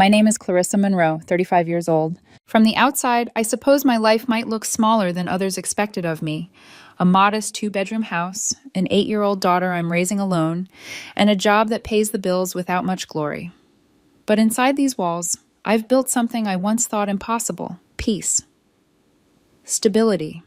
My name is Clarissa Monroe, 35 years old. From the outside, I suppose my life might look smaller than others expected of me. A modest two-bedroom house, an 8-year-old daughter I'm raising alone, and a job that pays the bills without much glory. But inside these walls, I've built something I once thought impossible: peace. Stability.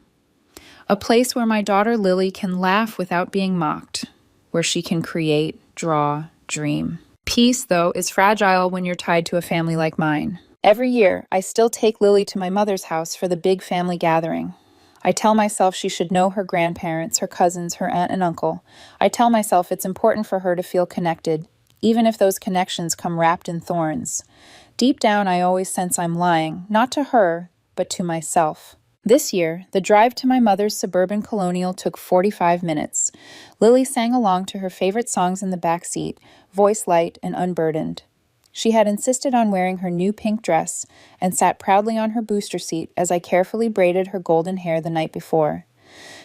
A place where my daughter Lily can laugh without being mocked, where she can create, draw, dream. Peace, though, is fragile when you're tied to a family like mine. Every year, I still take Lily to my mother's house for the big family gathering. I tell myself she should know her grandparents, her cousins, her aunt and uncle. I tell myself it's important for her to feel connected, even if those connections come wrapped in thorns. Deep down, I always sense I'm lying, not to her, but to myself. This year, the drive to my mother's suburban colonial took 45 minutes. Lily sang along to her favorite songs in the back seat, voice light and unburdened. She had insisted on wearing her new pink dress and sat proudly on her booster seat as I carefully braided her golden hair the night before.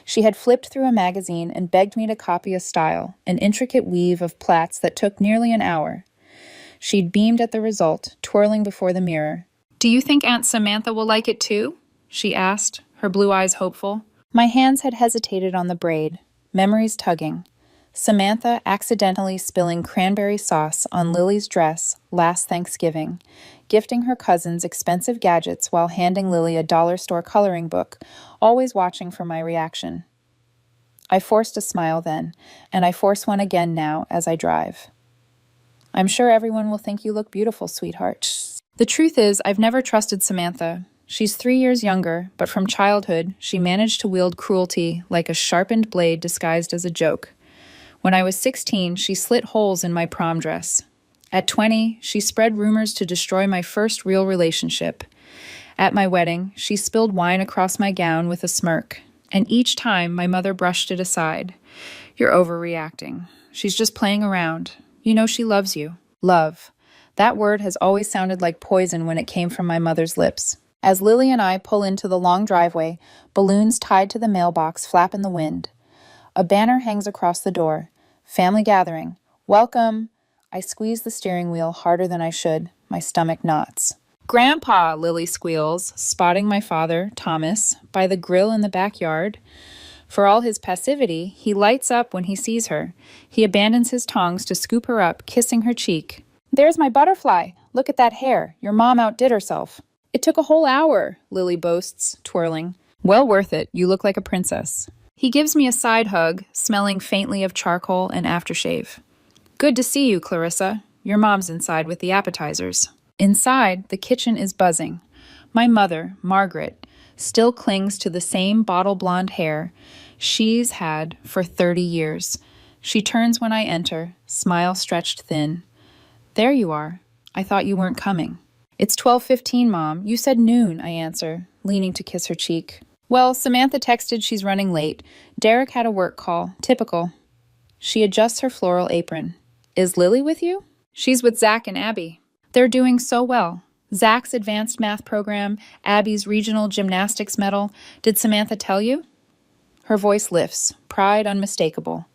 She had flipped through a magazine and begged me to copy a style, an intricate weave of plaits that took nearly an hour. She'd beamed at the result, twirling before the mirror. "Do you think Aunt Samantha will like it too?" she asked, her blue eyes hopeful. My hands had hesitated on the braid, memories tugging. Samantha accidentally spilling cranberry sauce on Lily's dress last Thanksgiving, gifting her cousins expensive gadgets while handing Lily a dollar store coloring book, always watching for my reaction. I forced a smile then, and I force one again now as I drive. "I'm sure everyone will think you look beautiful, sweetheart." The truth is, I've never trusted Samantha. She's 3 years younger, but from childhood, she managed to wield cruelty like a sharpened blade disguised as a joke. When I was 16, she slit holes in my prom dress. At 20, she spread rumors to destroy my first real relationship. At my wedding, she spilled wine across my gown with a smirk, and each time my mother brushed it aside. "You're overreacting. She's just playing around. You know she loves you." Love. That word has always sounded like poison when it came from my mother's lips. As Lily and I pull into the long driveway, balloons tied to the mailbox flap in the wind. A banner hangs across the door. "Family gathering. Welcome." I squeeze the steering wheel harder than I should. My stomach knots. "Grandpa," Lily squeals, spotting my father, Thomas, by the grill in the backyard. For all his passivity, he lights up when he sees her. He abandons his tongs to scoop her up, kissing her cheek. "There's my butterfly. Look at that hair. Your mom outdid herself." "It took a whole hour," Lily boasts, twirling. "Well worth it. You look like a princess." He gives me a side hug, smelling faintly of charcoal and aftershave. "Good to see you, Clarissa. Your mom's inside with the appetizers." Inside, the kitchen is buzzing. My mother, Margaret, still clings to the same bottle blonde hair she's had for 30 years. She turns when I enter, smile stretched thin. "There you are. I thought you weren't coming." "It's 12:15, Mom. You said noon," I answer, leaning to kiss her cheek. "Well, Samantha texted she's running late. Derek had a work call. Typical." She adjusts her floral apron. "Is Lily with you?" "She's with Zach and Abby. They're doing so well. Zach's advanced math program, Abby's regional gymnastics medal. Did Samantha tell you?" Her voice lifts, pride unmistakable.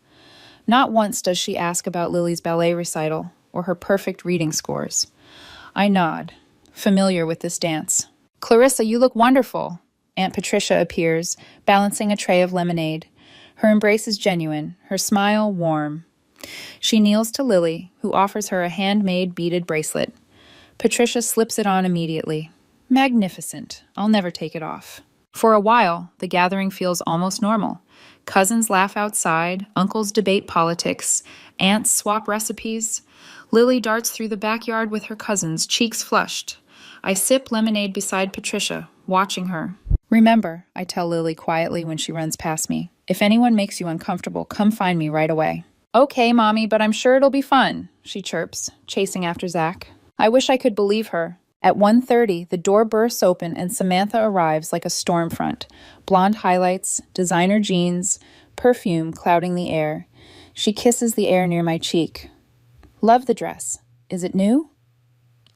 Not once does she ask about Lily's ballet recital or her perfect reading scores. I nod, familiar with this dance. "Clarissa, you look wonderful." Aunt Patricia appears, balancing a tray of lemonade. Her embrace is genuine, her smile warm. She kneels to Lily, who offers her a handmade beaded bracelet. Patricia slips it on immediately. Magnificent. I'll never take it off. For a while, the gathering feels almost normal. Cousins laugh outside, uncles debate politics, aunts swap recipes. Lily darts through the backyard with her cousins, cheeks flushed. I sip lemonade beside Patricia, watching her. "Remember," I tell Lily quietly when she runs past me, "if anyone makes you uncomfortable, come find me right away." "Okay, Mommy, but I'm sure it'll be fun," she chirps, chasing after Zach. I wish I could believe her. At 1:30, the door bursts open and Samantha arrives like a storm front. Blonde highlights, designer jeans, perfume clouding the air. She kisses the air near my cheek. "Love the dress. Is it new?"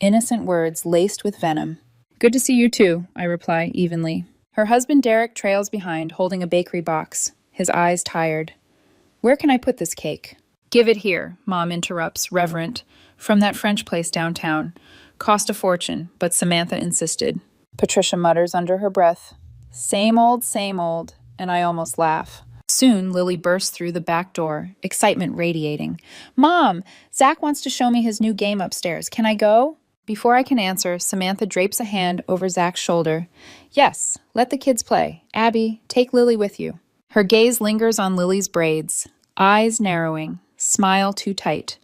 Innocent words laced with venom. "Good to see you too," I reply evenly. Her husband Derek trails behind, holding a bakery box, his eyes tired. "Where can I put this cake?" "Give it here," Mom interrupts, reverent, "from that French place downtown. Cost a fortune, but Samantha insisted. Patricia mutters under her breath, same old, and I almost laugh. Soon, Lily bursts through the back door, excitement radiating. Mom, Zach wants to show me his new game upstairs. Can I go? Before I can answer, Samantha drapes a hand over Zach's shoulder. Yes, let the kids play. Abby, take Lily with you. Her gaze lingers on Lily's braids, eyes narrowing, smile too tight.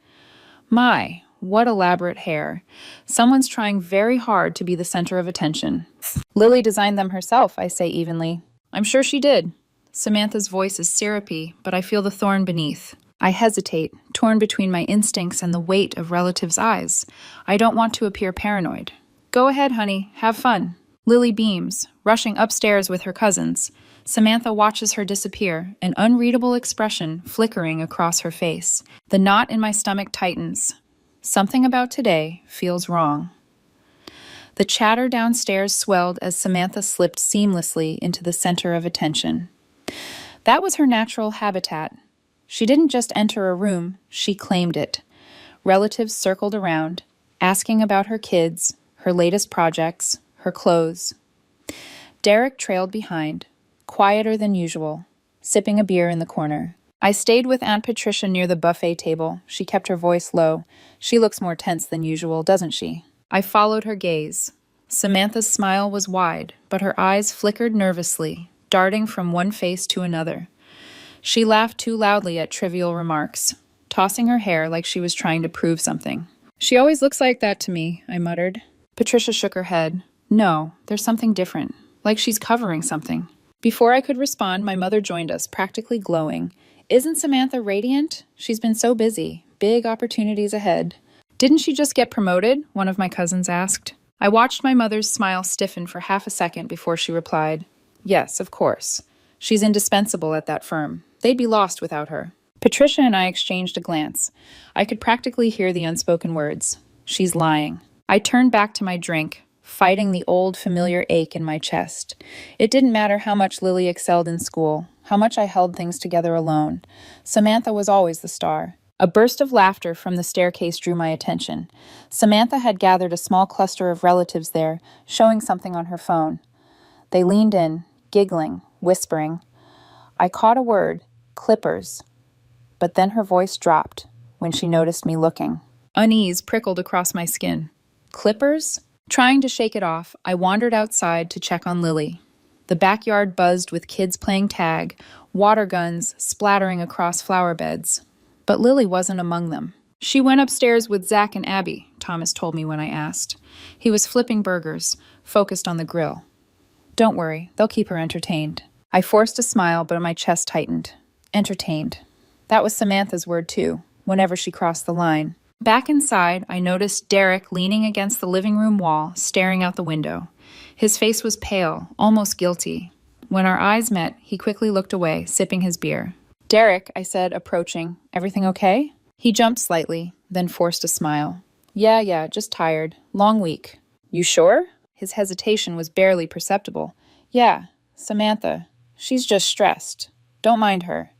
My, what elaborate hair. Someone's trying very hard to be the center of attention. Lily designed them herself, I say evenly. I'm sure she did. Samantha's voice is syrupy, but I feel the thorn beneath. I hesitate, torn between my instincts and the weight of relatives' eyes. I don't want to appear paranoid. Go ahead, honey. Have fun. Lily beams, rushing upstairs with her cousins. Samantha watches her disappear, an unreadable expression flickering across her face. The knot in my stomach tightens. Something about today feels wrong. The chatter downstairs swelled as Samantha slipped seamlessly into the center of attention. That was her natural habitat. She didn't just enter a room, she claimed it. Relatives circled around, asking about her kids, her latest projects, her clothes. Derek trailed behind, quieter than usual, sipping a beer in the corner. I stayed with Aunt Patricia near the buffet table. She kept her voice low. She looks more tense than usual, doesn't she? I followed her gaze. Samantha's smile was wide, but her eyes flickered nervously, darting from one face to another. She laughed too loudly at trivial remarks, tossing her hair like she was trying to prove something. She always looks like that to me, I muttered. Patricia shook her head. No, there's something different, like she's covering something. Before I could respond, my mother joined us, practically glowing. Isn't Samantha radiant? She's been so busy. Big opportunities ahead. Didn't she just get promoted? One of my cousins asked. I watched my mother's smile stiffen for half a second before she replied. Yes, of course. She's indispensable at that firm. They'd be lost without her. Patricia and I exchanged a glance. I could practically hear the unspoken words. She's lying. I turned back to my drink, fighting the old familiar ache in my chest. It didn't matter how much Lily excelled in school, how much I held things together alone. Samantha was always the star. A burst of laughter from the staircase drew my attention. Samantha had gathered a small cluster of relatives there, showing something on her phone. They leaned in, giggling, whispering. I caught a word, clippers. But then her voice dropped when she noticed me looking. Unease prickled across my skin. Clippers? Trying to shake it off, I wandered outside to check on Lily. The backyard buzzed with kids playing tag, water guns splattering across flower beds. But Lily wasn't among them. She went upstairs with Zach and Abby, Thomas told me when I asked. He was flipping burgers, focused on the grill. Don't worry, they'll keep her entertained. I forced a smile, but my chest tightened. Entertained. That was Samantha's word too, whenever she crossed the line. Back inside, I noticed Derek leaning against the living room wall, staring out the window. His face was pale, almost guilty. When our eyes met, he quickly looked away, sipping his beer. Derek, I said, approaching. Everything okay? He jumped slightly, then forced a smile. Yeah, just tired. Long week. You sure? His hesitation was barely perceptible. Yeah, Samantha. She's just stressed. Don't mind her.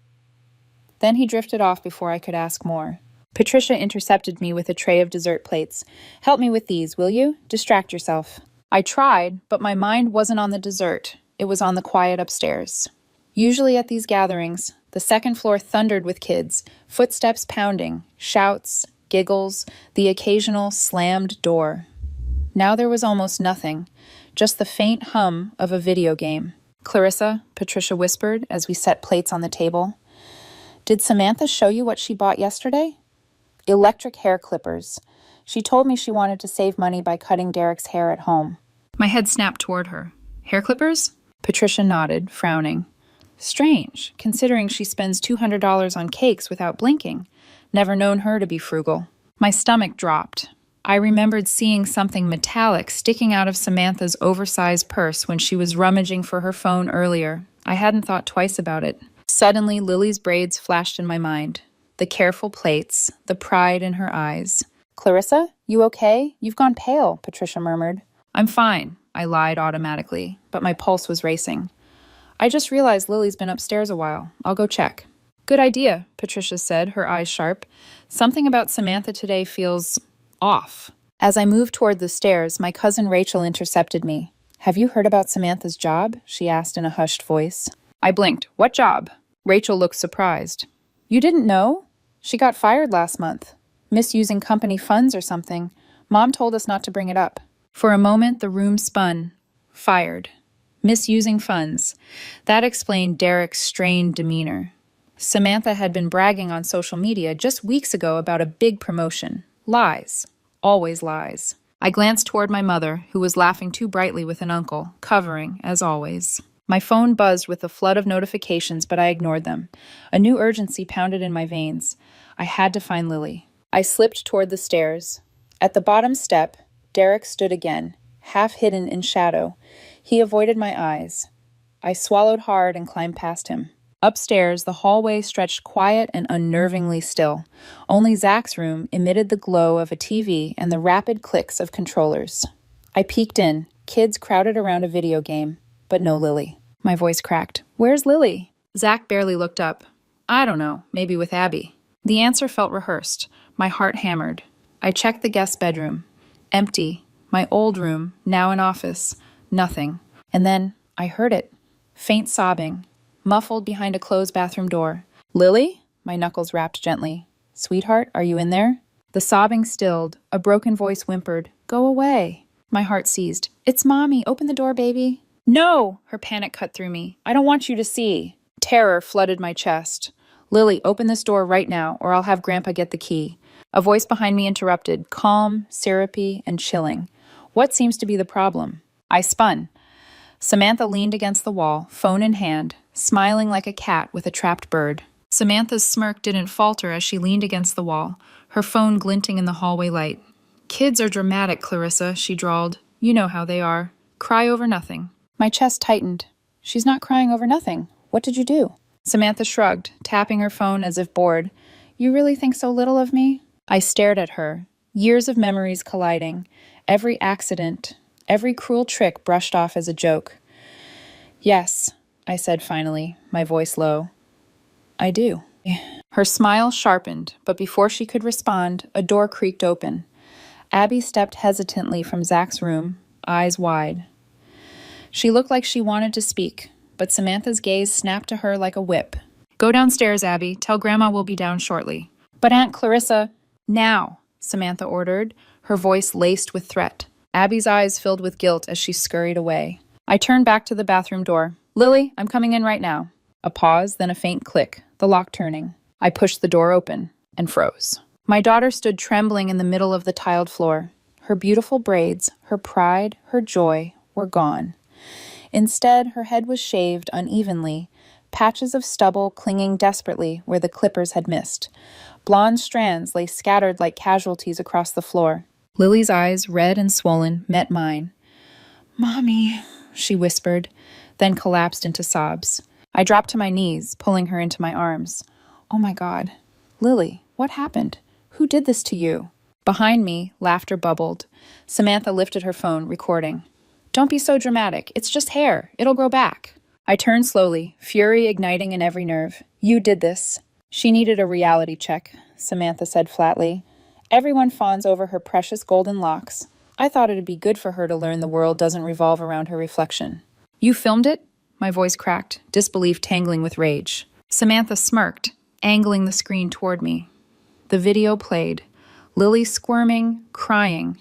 Then he drifted off before I could ask more. Patricia intercepted me with a tray of dessert plates. Help me with these, will you? Distract yourself. I tried, but my mind wasn't on the dessert. It was on the quiet upstairs. Usually at these gatherings, the second floor thundered with kids, footsteps pounding, shouts, giggles, the occasional slammed door. Now there was almost nothing, just the faint hum of a video game. Clarissa, Patricia whispered as we set plates on the table. Did Samantha show you what she bought yesterday? Electric hair clippers. She told me she wanted to save money by cutting Derek's hair at home. My head snapped toward her. Hair clippers? Patricia nodded, frowning. Strange, considering she spends $200 on cakes without blinking. Never known her to be frugal. My stomach dropped. I remembered seeing something metallic sticking out of Samantha's oversized purse when she was rummaging for her phone earlier. I hadn't thought twice about it. Suddenly, Lily's braids flashed in my mind. The careful plaits, the pride in her eyes. Clarissa, you okay? You've gone pale, Patricia murmured. I'm fine, I lied automatically, but my pulse was racing. I just realized Lily's been upstairs a while. I'll go check. Good idea, Patricia said, her eyes sharp. Something about Samantha today feels off. As I moved toward the stairs, my cousin Rachel intercepted me. "Have you heard about Samantha's job?" she asked in a hushed voice. I blinked. "What job?" Rachel looked surprised. "You didn't know? She got fired last month. Misusing company funds or something. Mom told us not to bring it up." For a moment, the room spun. Fired. Misusing funds. That explained Derek's strained demeanor. Samantha had been bragging on social media just weeks ago about a big promotion. Lies. Always lies. I glanced toward my mother, who was laughing too brightly with an uncle, covering, as always. My phone buzzed with a flood of notifications, but I ignored them. A new urgency pounded in my veins. I had to find Lily. I slipped toward the stairs. At the bottom step, Derek stood again, half hidden in shadow. He avoided my eyes. I swallowed hard and climbed past him. Upstairs, the hallway stretched quiet and unnervingly still. Only Zach's room emitted the glow of a TV and the rapid clicks of controllers. I peeked in, kids crowded around a video game, but no Lily. My voice cracked. "Where's Lily?" Zach barely looked up. "I don't know, maybe with Abby." The answer felt rehearsed. My heart hammered. I checked the guest bedroom. Empty. My old room, now an office. Nothing. And then I heard it. Faint sobbing. Muffled behind a closed bathroom door. "Lily?" My knuckles rapped gently. "Sweetheart, are you in there?" The sobbing stilled. A broken voice whimpered, "Go away." My heart seized. "It's Mommy. Open the door, baby." "No!" Her panic cut through me. "I don't want you to see." Terror flooded my chest. "Lily, open this door right now, or I'll have Grandpa get the key." A voice behind me interrupted, calm, syrupy, and chilling. "What seems to be the problem?" I spun. Samantha leaned against the wall, phone in hand, smiling like a cat with a trapped bird. Samantha's smirk didn't falter as she leaned against the wall, her phone glinting in the hallway light. "Kids are dramatic, Clarissa," she drawled. "You know how they are. Cry over nothing." My chest tightened. "She's not crying over nothing. What did you do?" Samantha shrugged, tapping her phone as if bored. "You really think so little of me?" I stared at her, years of memories colliding, every accident, every cruel trick brushed off as a joke. "Yes," I said finally, my voice low. "I do." Her smile sharpened, but before she could respond, a door creaked open. Abby stepped hesitantly from Zach's room, eyes wide. She looked like she wanted to speak, but Samantha's gaze snapped to her like a whip. "Go downstairs, Abby. Tell Grandma we'll be down shortly." "But Aunt Clarissa—" "Now," Samantha ordered, her voice laced with threat. Abby's eyes filled with guilt as she scurried away. I turned back to the bathroom door. "Lily, I'm coming in right now." A pause, then a faint click, the lock turning. I pushed the door open and froze. My daughter stood trembling in the middle of the tiled floor. Her beautiful braids, her pride, her joy, were gone. Instead, her head was shaved unevenly, patches of stubble clinging desperately where the clippers had missed. Blonde strands lay scattered like casualties across the floor. Lily's eyes, red and swollen, met mine. "Mommy," she whispered, then collapsed into sobs. I dropped to my knees, pulling her into my arms. "Oh my God. Lily, what happened? Who did this to you?" Behind me, laughter bubbled. Samantha lifted her phone, recording. "Don't be so dramatic. It's just hair. It'll grow back." I turned slowly, fury igniting in every nerve. "You did this." "She needed a reality check," Samantha said flatly. "Everyone fawns over her precious golden locks. I thought it'd be good for her to learn the world doesn't revolve around her reflection." "You filmed it?" My voice cracked, disbelief tangling with rage. Samantha smirked, angling the screen toward me. The video played. Lily squirming, crying,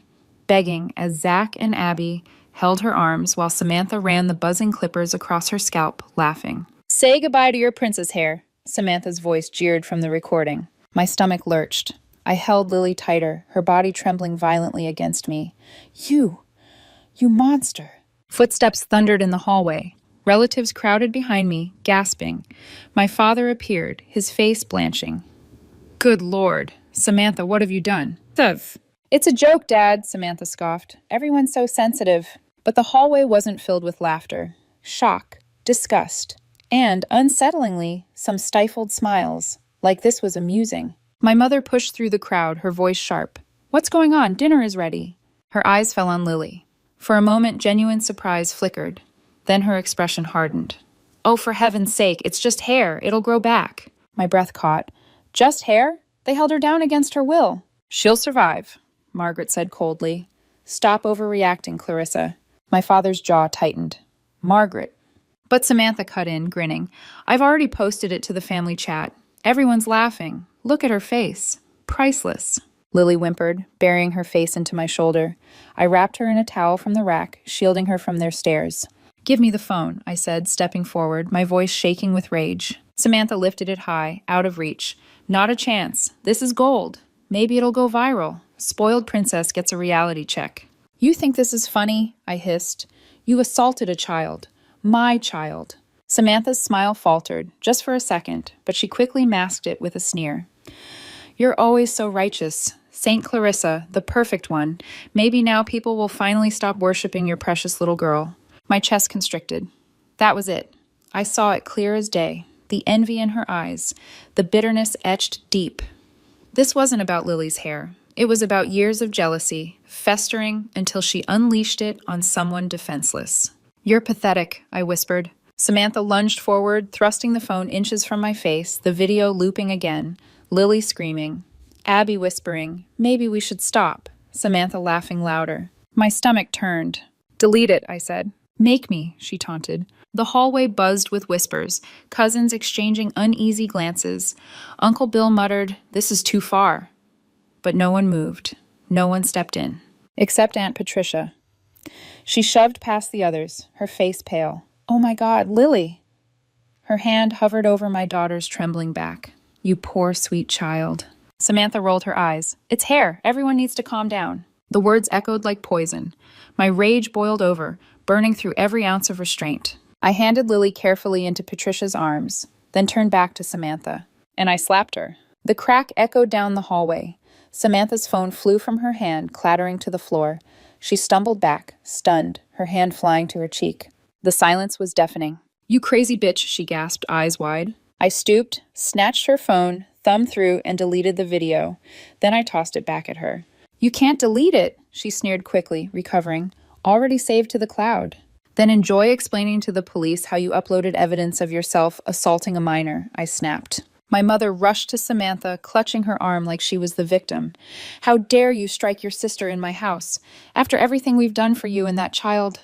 begging as Zach and Abby held her arms while Samantha ran the buzzing clippers across her scalp, laughing. "Say goodbye to your princess hair," Samantha's voice jeered from the recording. My stomach lurched. I held Lily tighter, her body trembling violently against me. You monster." Footsteps thundered in the hallway. Relatives crowded behind me, gasping. My father appeared, his face blanching. "Good Lord. Samantha, what have you done?" "It's a joke, Dad," Samantha scoffed. "Everyone's so sensitive." But the hallway wasn't filled with laughter. Shock, disgust, and, unsettlingly, some stifled smiles, like this was amusing. My mother pushed through the crowd, her voice sharp. "What's going on? Dinner is ready." Her eyes fell on Lily. For a moment, genuine surprise flickered. Then her expression hardened. "Oh, for heaven's sake, it's just hair. It'll grow back." My breath caught. "Just hair? They held her down against her will." "She'll survive." Margaret said coldly. Stop overreacting, Clarissa. My father's jaw tightened. Margaret. But Samantha cut in, grinning. I've already posted it to the family chat. Everyone's laughing. Look at her face. Priceless. Lily whimpered, burying her face into my shoulder. I wrapped her in a towel from the rack, shielding her from their stares. Give me the phone, I said, stepping forward, my voice shaking with rage. Samantha lifted it high, out of reach. Not a chance. This is gold. Maybe it'll go viral. Spoiled princess gets a reality check. You think this is funny? I hissed. You assaulted a child. My child. Samantha's smile faltered, just for a second, but she quickly masked it with a sneer. You're always so righteous. Saint Clarissa, the perfect one. Maybe now people will finally stop worshiping your precious little girl. My chest constricted. That was it. I saw it clear as day. The envy in her eyes. The bitterness etched deep. This wasn't about Lily's hair. It was about years of jealousy, festering until she unleashed it on someone defenseless. You're pathetic, I whispered. Samantha lunged forward, thrusting the phone inches from my face, the video looping again. Lily screaming. Abby whispering, maybe we should stop. Samantha laughing louder. My stomach turned. Delete it, I said. Make me, she taunted. The hallway buzzed with whispers, cousins exchanging uneasy glances. Uncle Bill muttered, this is too far. But no one moved. No one stepped in. Except Aunt Patricia. She shoved past the others, her face pale. Oh my God, Lily! Her hand hovered over my daughter's trembling back. You poor, sweet child. Samantha rolled her eyes. It's hair. Everyone needs to calm down. The words echoed like poison. My rage boiled over, burning through every ounce of restraint. I handed Lily carefully into Patricia's arms, then turned back to Samantha. And I slapped her. The crack echoed down the hallway. Samantha's phone flew from her hand, clattering to the floor. She stumbled back, stunned, her hand flying to her cheek. The silence was deafening. You crazy bitch, she gasped, eyes wide. I stooped, snatched her phone, thumbed through, and deleted the video. Then I tossed it back at her. You can't delete it, she sneered quickly, recovering. Already saved to the cloud. Then enjoy explaining to the police how you uploaded evidence of yourself assaulting a minor, I snapped. My mother rushed to Samantha, clutching her arm like she was the victim. How dare you strike your sister in my house? After everything we've done for you and that child...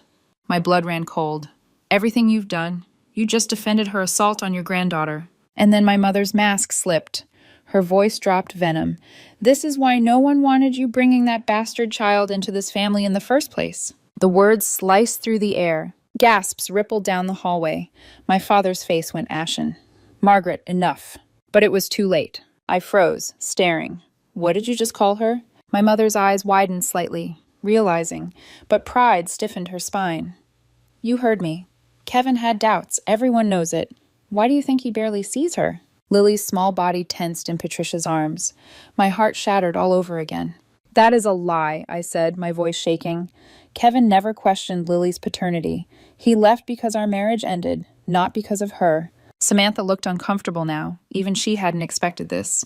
My blood ran cold. Everything you've done. You just defended her assault on your granddaughter. And then my mother's mask slipped. Her voice dropped venom. This is why no one wanted you bringing that bastard child into this family in the first place. The words sliced through the air. Gasps rippled down the hallway. My father's face went ashen. Margaret, enough. But it was too late. I froze, staring. What did you just call her? My mother's eyes widened slightly, realizing, but pride stiffened her spine. You heard me. Kevin had doubts. Everyone knows it. Why do you think he barely sees her? Lily's small body tensed in Patricia's arms. My heart shattered all over again. That is a lie, I said, my voice shaking. Kevin never questioned Lily's paternity. He left because our marriage ended, not because of her. Samantha looked uncomfortable now. Even she hadn't expected this.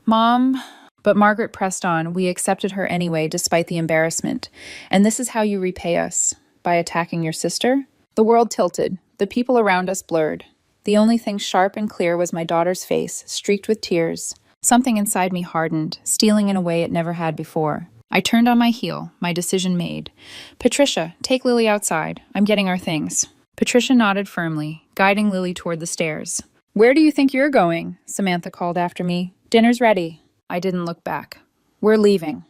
Mom... But Margaret pressed on. We accepted her anyway, despite the embarrassment. And this is how you repay us. By attacking your sister? The world tilted. The people around us blurred. The only thing sharp and clear was my daughter's face, streaked with tears. Something inside me hardened, stealing in a way it never had before. I turned on my heel, my decision made. Patricia, take Lily outside. I'm getting our things. Patricia nodded firmly, guiding Lily toward the stairs. Where do you think you're going? Samantha called after me. Dinner's ready. I didn't look back. We're leaving.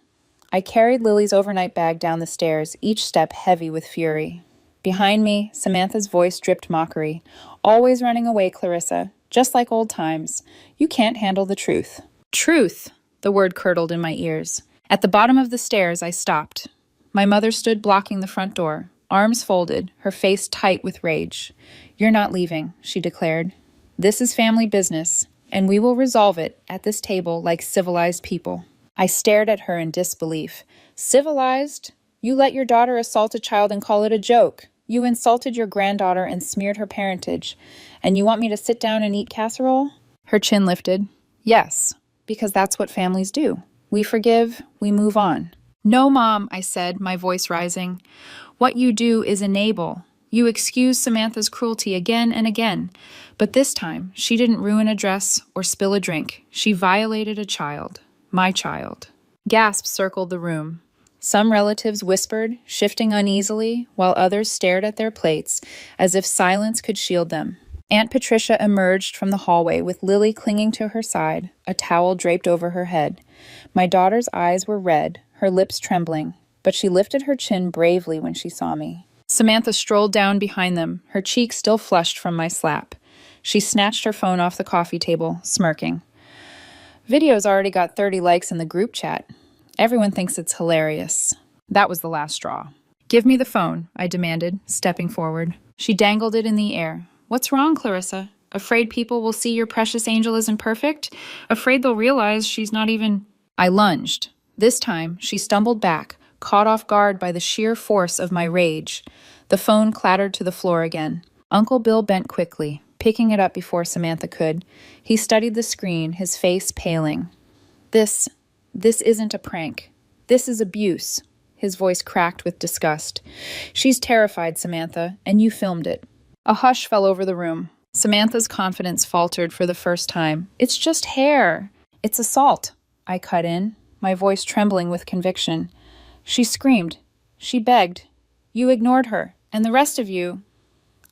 I carried Lily's overnight bag down the stairs, each step heavy with fury. Behind me, Samantha's voice dripped mockery. Always running away, Clarissa. Just like old times. You can't handle the truth. Truth! The word curdled in my ears. At the bottom of the stairs, I stopped. My mother stood blocking the front door, arms folded, her face tight with rage. You're not leaving, she declared. This is family business, and we will resolve it at this table like civilized people. I stared at her in disbelief. Civilized? You let your daughter assault a child and call it a joke. You insulted your granddaughter and smeared her parentage. And you want me to sit down and eat casserole? Her chin lifted. Yes, because that's what families do. We forgive, we move on. No, Mom, I said, my voice rising. What you do is enable. You excuse Samantha's cruelty again and again. But this time, she didn't ruin a dress or spill a drink. She violated a child. My child. Gasps circled the room. Some relatives whispered, shifting uneasily, while others stared at their plates as if silence could shield them. Aunt Patricia emerged from the hallway with Lily clinging to her side, a towel draped over her head. My daughter's eyes were red, her lips trembling, but she lifted her chin bravely when she saw me. Samantha strolled down behind them, her cheek still flushed from my slap. She snatched her phone off the coffee table, smirking. Video's already got 30 likes in the group chat. Everyone thinks it's hilarious. That was the last straw. Give me the phone, I demanded, stepping forward. She dangled it in the air. What's wrong, Clarissa? Afraid people will see your precious angel isn't perfect? Afraid they'll realize she's not even... I lunged. This time, she stumbled back, caught off guard by the sheer force of my rage. The phone clattered to the floor again. Uncle Bill bent quickly, picking it up before Samantha could. He studied the screen, his face paling. This isn't a prank. This is abuse. His voice cracked with disgust. She's terrified, Samantha, and you filmed it. A hush fell over the room. Samantha's confidence faltered for the first time. It's just hair. It's assault. I cut in, my voice trembling with conviction. She screamed. She begged. You ignored her. And the rest of you...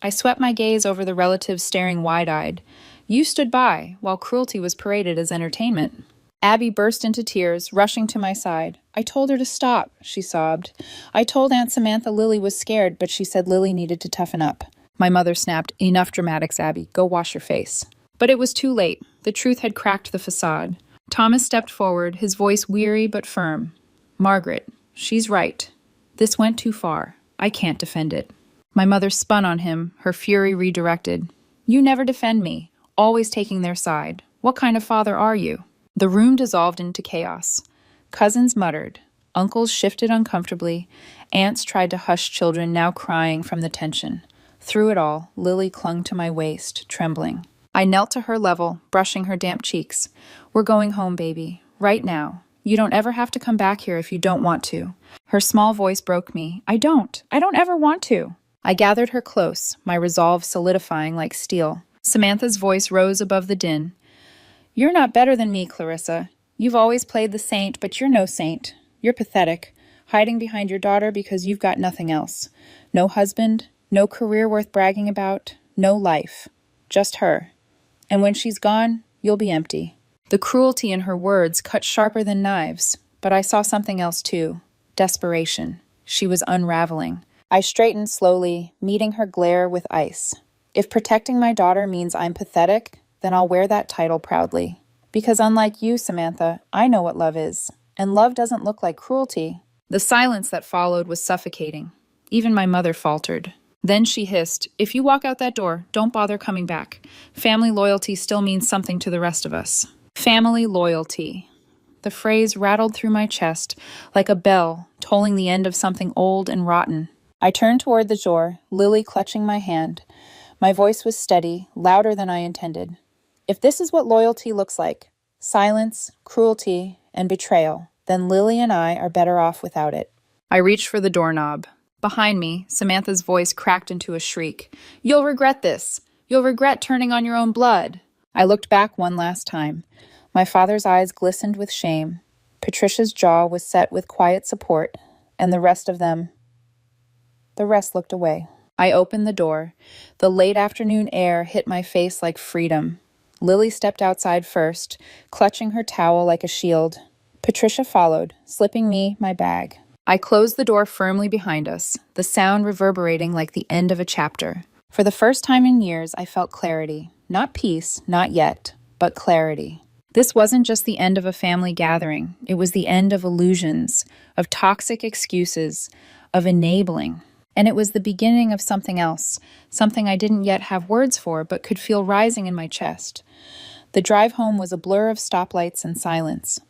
I swept my gaze over the relatives staring wide-eyed. You stood by while cruelty was paraded as entertainment. Abby burst into tears, rushing to my side. I told her to stop, she sobbed. I told Aunt Samantha Lily was scared, but she said Lily needed to toughen up. My mother snapped, Enough dramatics, Abby. Go wash your face. But it was too late. The truth had cracked the facade. Thomas stepped forward, his voice weary but firm. Margaret, she's right. This went too far. I can't defend it. My mother spun on him, her fury redirected. You never defend me, always taking their side. What kind of father are you? The room dissolved into chaos. Cousins muttered. Uncles shifted uncomfortably. Aunts tried to hush children now crying from the tension. Through it all, Lily clung to my waist, trembling. I knelt to her level, brushing her damp cheeks. We're going home, baby. Right now. You don't ever have to come back here if you don't want to. Her small voice broke me. I don't ever want to. I gathered her close, my resolve solidifying like steel. Samantha's voice rose above the din. You're not better than me, Clarissa. You've always played the saint, but you're no saint. You're pathetic, hiding behind your daughter because you've got nothing else. No husband, no career worth bragging about, no life. Just her. And when she's gone, you'll be empty. The cruelty in her words cut sharper than knives, but I saw something else too. Desperation. She was unraveling. I straightened slowly, meeting her glare with ice. If protecting my daughter means I'm pathetic, then I'll wear that title proudly. Because unlike you, Samantha, I know what love is. And love doesn't look like cruelty. The silence that followed was suffocating. Even my mother faltered. Then she hissed, If you walk out that door, don't bother coming back. Family loyalty still means something to the rest of us. Family loyalty. The phrase rattled through my chest like a bell, tolling the end of something old and rotten. I turned toward the door, Lily clutching my hand. My voice was steady, louder than I intended. If this is what loyalty looks like, silence, cruelty, and betrayal, then Lily and I are better off without it. I reached for the doorknob. Behind me, Samantha's voice cracked into a shriek. You'll regret this. You'll regret turning on your own blood. I looked back one last time. My father's eyes glistened with shame. Patricia's jaw was set with quiet support, and the rest looked away. I opened the door. The late afternoon air hit my face like freedom. Lily stepped outside first, clutching her towel like a shield. Patricia followed, slipping me my bag. I closed the door firmly behind us, the sound reverberating like the end of a chapter. For the first time in years, I felt clarity. Not peace, not yet, but clarity. This wasn't just the end of a family gathering. It was the end of illusions, of toxic excuses, of enabling. And it was the beginning of something else, something I didn't yet have words for, but could feel rising in my chest. The drive home was a blur of stoplights and silence.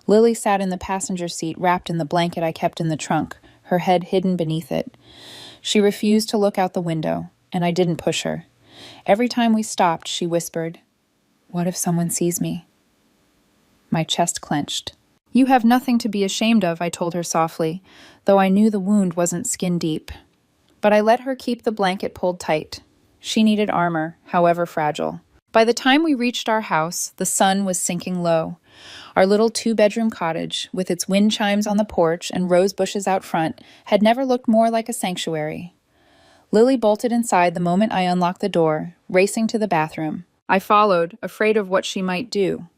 Lily sat in the passenger seat, wrapped in the blanket I kept in the trunk, her head hidden beneath it. She refused to look out the window, and I didn't push her. Every time we stopped, she whispered, "What if someone sees me?" My chest clenched. "You have nothing to be ashamed of," I told her softly, though I knew the wound wasn't skin deep. But I let her keep the blanket pulled tight. She needed armor, however fragile. By the time we reached our house, the sun was sinking low. Our little two-bedroom cottage, with its wind chimes on the porch and rose bushes out front, had never looked more like a sanctuary. Lily bolted inside the moment I unlocked the door, racing to the bathroom. I followed, afraid of what she might do.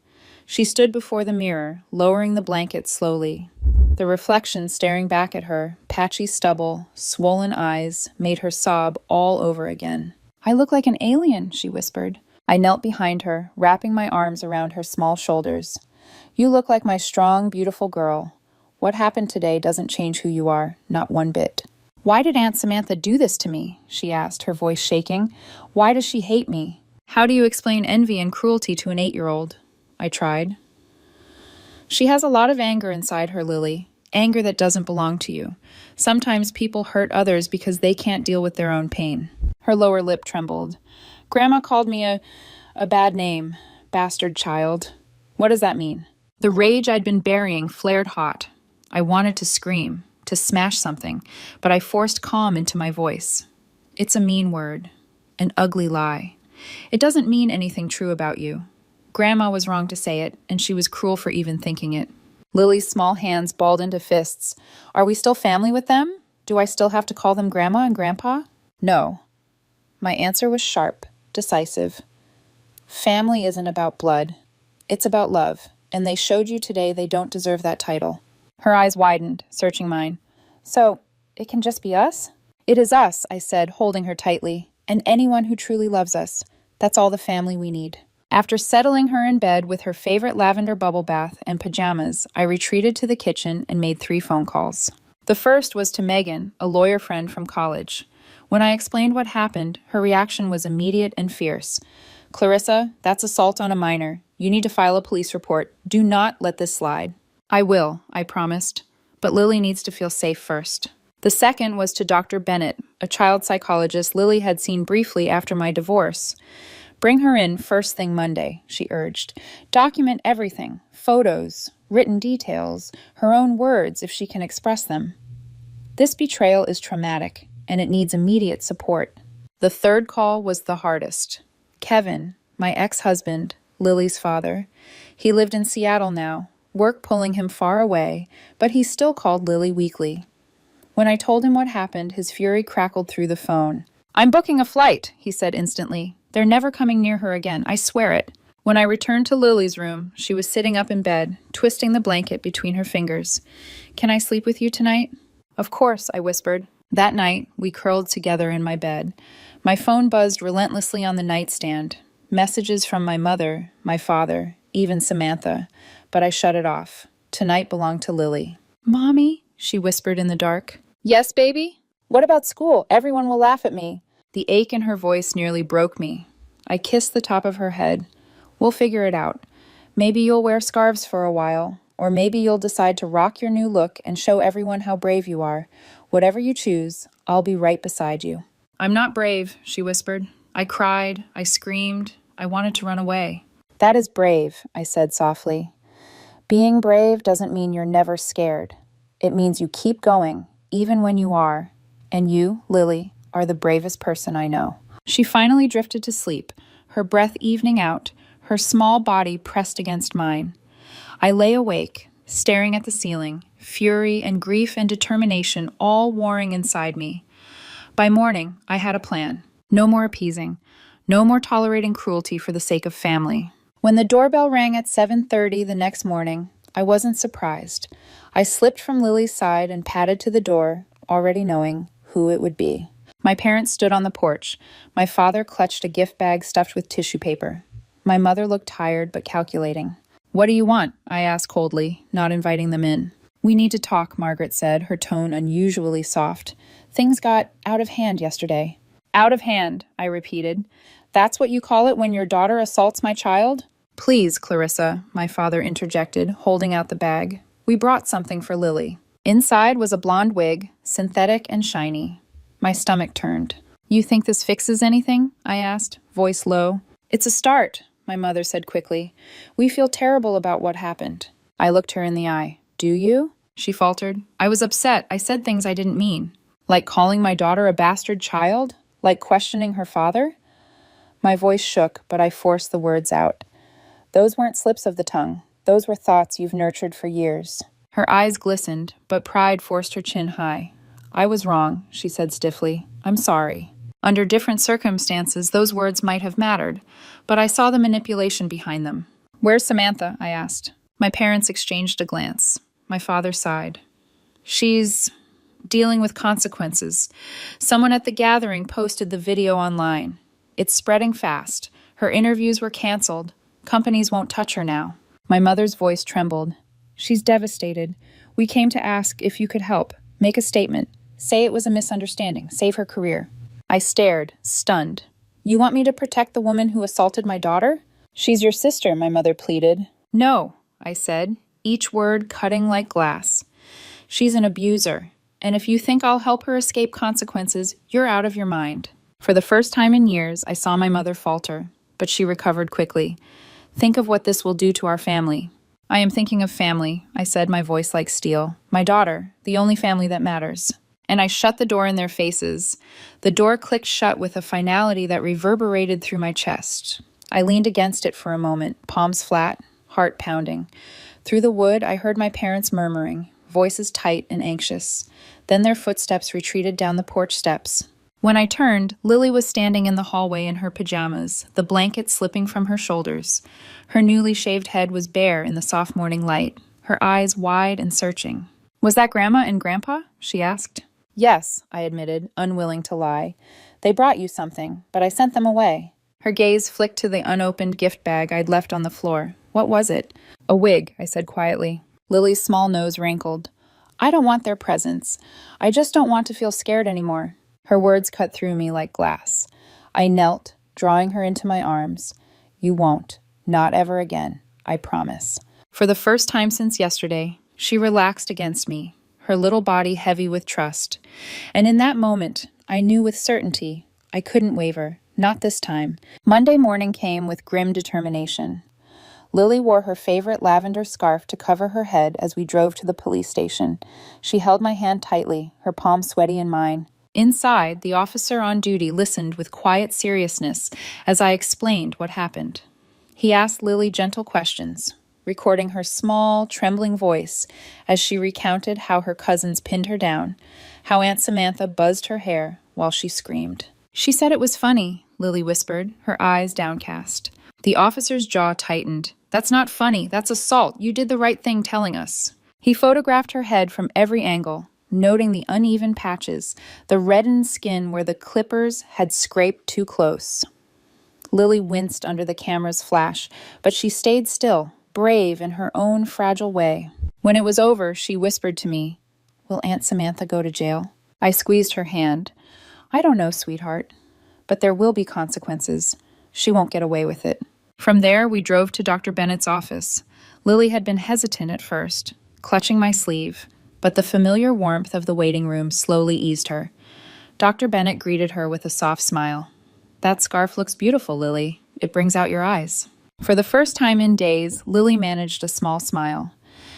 She stood before the mirror, lowering the blanket slowly. The reflection staring back at her, patchy stubble, swollen eyes, made her sob all over again. "I look like an alien," she whispered. I knelt behind her, wrapping my arms around her small shoulders. "You look like my strong, beautiful girl. What happened today doesn't change who you are, not one bit." "Why did Aunt Samantha do this to me?" she asked, her voice shaking. "Why does she hate me? How do you explain envy and cruelty to an 8-year-old? I tried. "She has a lot of anger inside her, Lily. Anger that doesn't belong to you. Sometimes people hurt others because they can't deal with their own pain." Her lower lip trembled. "Grandma called me a bad name. Bastard child." "What does that mean?" The rage I'd been burying flared hot. I wanted to scream, to smash something, but I forced calm into my voice. "It's a mean word. An ugly lie. It doesn't mean anything true about you. Grandma was wrong to say it, and she was cruel for even thinking it." Lily's small hands balled into fists. "Are we still family with them? Do I still have to call them Grandma and Grandpa?" "No." My answer was sharp, decisive. "Family isn't about blood. It's about love, and they showed you today they don't deserve that title." Her eyes widened, searching mine. "So, it can just be us?" "It is us," I said, holding her tightly, "and anyone who truly loves us. That's all the family we need." After settling her in bed with her favorite lavender bubble bath and pajamas, I retreated to the kitchen and made 3 phone calls. The first was to Megan, a lawyer friend from college. When I explained what happened, her reaction was immediate and fierce. "Clarissa, that's assault on a minor. You need to file a police report. Do not let this slide." "I will," I promised. "But Lily needs to feel safe first." The second was to Dr. Bennett, a child psychologist Lily had seen briefly after my divorce. "Bring her in first thing Monday," she urged. "Document everything, photos, written details, her own words if she can express them. This betrayal is traumatic, and it needs immediate support." The third call was the hardest. Kevin, my ex-husband, Lily's father. He lived in Seattle now, work pulling him far away, but he still called Lily weekly. When I told him what happened, his fury crackled through the phone. "I'm booking a flight," he said instantly. "They're never coming near her again, I swear it." When I returned to Lily's room, she was sitting up in bed, twisting the blanket between her fingers. "Can I sleep with you tonight?" "Of course," I whispered. That night, we curled together in my bed. My phone buzzed relentlessly on the nightstand. Messages from my mother, my father, even Samantha. But I shut it off. Tonight belonged to Lily. "Mommy," she whispered in the dark. "Yes, baby? What about school? Everyone will laugh at me." The ache in her voice nearly broke me. I kissed the top of her head. "We'll figure it out. Maybe you'll wear scarves for a while, or maybe you'll decide to rock your new look and show everyone how brave you are. Whatever you choose, I'll be right beside you." "I'm not brave," she whispered. "I cried, I screamed, I wanted to run away." "That is brave," I said softly. "Being brave doesn't mean you're never scared. It means you keep going, even when you are. And you, Lily, are the bravest person I know." She finally drifted to sleep, her breath evening out, her small body pressed against mine. I lay awake, staring at the ceiling, fury and grief and determination all warring inside me. By morning, I had a plan. No more appeasing. No more tolerating cruelty for the sake of family. When the doorbell rang at 7:30 the next morning, I wasn't surprised. I slipped from Lily's side and padded to the door, already knowing who it would be. My parents stood on the porch. My father clutched a gift bag stuffed with tissue paper. My mother looked tired but calculating. "What do you want?" I asked coldly, not inviting them in. "We need to talk," Margaret said, her tone unusually soft. "Things got out of hand yesterday." "Out of hand," I repeated. "That's what you call it when your daughter assaults my child?" "Please, Clarissa," my father interjected, holding out the bag. "We brought something for Lily." Inside was a blonde wig, synthetic and shiny. My stomach turned. "You think this fixes anything?" I asked, voice low. "It's a start," my mother said quickly. "We feel terrible about what happened." I looked her in the eye. "Do you?" she faltered. "I was upset. I said things I didn't mean." "Like calling my daughter a bastard child? Like questioning her father?" My voice shook, but I forced the words out. "Those weren't slips of the tongue. Those were thoughts you've nurtured for years. Her eyes glistened, but pride forced her chin high. I was wrong, she said stiffly. I'm sorry. Under different circumstances, those words might have mattered, but I saw the manipulation behind them. Where's Samantha? I asked. My parents exchanged a glance. My father sighed. She's dealing with consequences. Someone at the gathering posted the video online. It's spreading fast. Her interviews were canceled. Companies won't touch her now. My mother's voice trembled. She's devastated. We came to ask if you could help. Make a statement. Say it was a misunderstanding. Save her career. I stared, stunned. You want me to protect the woman who assaulted my daughter? She's your sister, my mother pleaded. No, I said, each word cutting like glass. She's an abuser, and if you think I'll help her escape consequences, you're out of your mind. For the first time in years, I saw my mother falter, but she recovered quickly. Think of what this will do to our family. I am thinking of family, I said, my voice like steel. My daughter, the only family that matters. And I shut the door in their faces. The door clicked shut with a finality that reverberated through my chest. I leaned against it for a moment, palms flat, heart pounding. Through the wood, I heard my parents murmuring, voices tight and anxious. Then their footsteps retreated down the porch steps. When I turned, Lily was standing in the hallway in her pajamas, the blanket slipping from her shoulders. Her newly shaved head was bare in the soft morning light, her eyes wide and searching. Was that Grandma and Grandpa? She asked. Yes, I admitted, unwilling to lie. They brought you something, but I sent them away. Her gaze flicked to the unopened gift bag I'd left on the floor. What was it? A wig, I said quietly. Lily's small nose wrinkled. I don't want their presents. I just don't want to feel scared anymore. Her words cut through me like glass. I knelt, drawing her into my arms. You won't. Not ever again. I promise. For the first time since yesterday, she relaxed against me, her little body heavy with trust. And in that moment, I knew with certainty I couldn't waver. Not this time. Monday morning came with grim determination. Lily wore her favorite lavender scarf to cover her head as we drove to the police station. She held my hand tightly, her palm sweaty in mine. Inside, the officer on duty listened with quiet seriousness as I explained what happened. He asked Lily gentle questions, recording her small, trembling voice as she recounted how her cousins pinned her down, how Aunt Samantha buzzed her hair while she screamed. She said it was funny, Lily whispered, her eyes downcast. The officer's jaw tightened. That's not funny, that's assault. You did the right thing telling us. He photographed her head from every angle, noting the uneven patches, the reddened skin where the clippers had scraped too close. Lily winced under the camera's flash, but she stayed still, brave in her own fragile way. When it was over, she whispered to me, Will Aunt Samantha go to jail? I squeezed her hand. I don't know, sweetheart, but there will be consequences. She won't get away with it. From there, we drove to Dr. Bennett's office. Lily had been hesitant at first, clutching my sleeve, but the familiar warmth of the waiting room slowly eased her. Dr. Bennett greeted her with a soft smile. That scarf looks beautiful, Lily. It brings out your eyes. For the first time in days, Lily managed a small smile.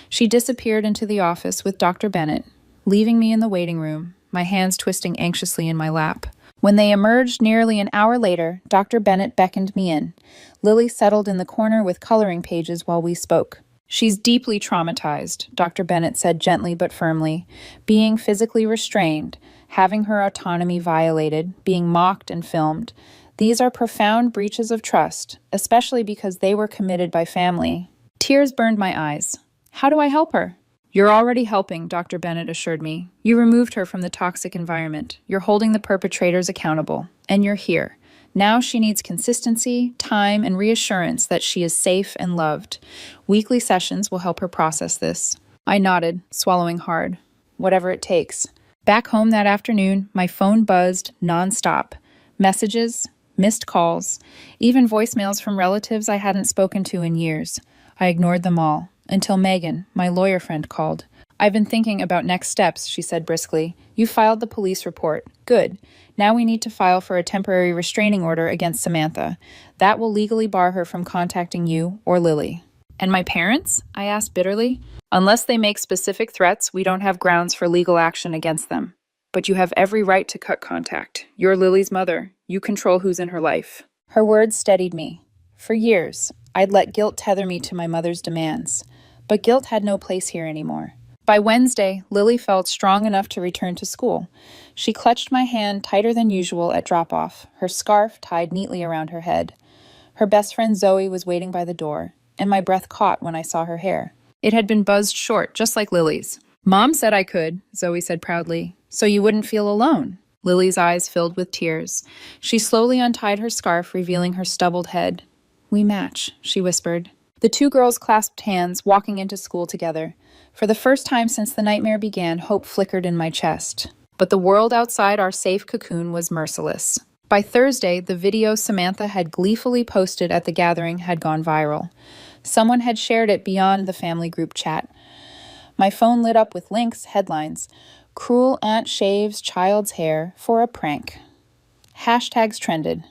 She disappeared into the office with Dr. Bennett, leaving me in the waiting room, my hands twisting anxiously in my lap. When they emerged nearly an hour later, Dr. Bennett beckoned me in. Lily settled in the corner with coloring pages while we spoke. She's deeply traumatized, Dr. Bennett said gently but firmly, being physically restrained, having her autonomy violated, being mocked and filmed. These are profound breaches of trust, especially because they were committed by family. Tears burned my eyes. How do I help her? You're already helping, Dr. Bennett assured me. You removed her from the toxic environment. You're holding the perpetrators accountable. And you're here. Now she needs consistency, time, and reassurance that she is safe and loved. Weekly sessions will help her process this. I nodded, swallowing hard. Whatever it takes. Back home that afternoon, my phone buzzed nonstop. Messages, missed calls, even voicemails from relatives I hadn't spoken to in years. I ignored them all. Until Megan, my lawyer friend, called. I've been thinking about next steps, she said briskly. You filed the police report. Good. Now we need to file for a temporary restraining order against Samantha. That will legally bar her from contacting you or Lily. And my parents? I asked bitterly. Unless they make specific threats, we don't have grounds for legal action against them. But you have every right to cut contact. You're Lily's mother. You control who's in her life. Her words steadied me. For years, I'd let guilt tether me to my mother's demands. But guilt had no place here anymore. By Wednesday, Lily felt strong enough to return to school. She clutched my hand tighter than usual at drop-off, her scarf tied neatly around her head. Her best friend Zoe was waiting by the door, and my breath caught when I saw her hair. It had been buzzed short, just like Lily's. "Mom said I could," Zoe said proudly, "so you wouldn't feel alone." Lily's eyes filled with tears. She slowly untied her scarf, revealing her stubbled head. "We match," she whispered. The two girls clasped hands, walking into school together. For the first time since the nightmare began, hope flickered in my chest. But the world outside our safe cocoon was merciless. By Thursday, the video Samantha had gleefully posted at the gathering had gone viral. Someone had shared it beyond the family group chat. My phone lit up with links, headlines. "Cruel aunt shaves child's hair for a prank." Hashtags trended.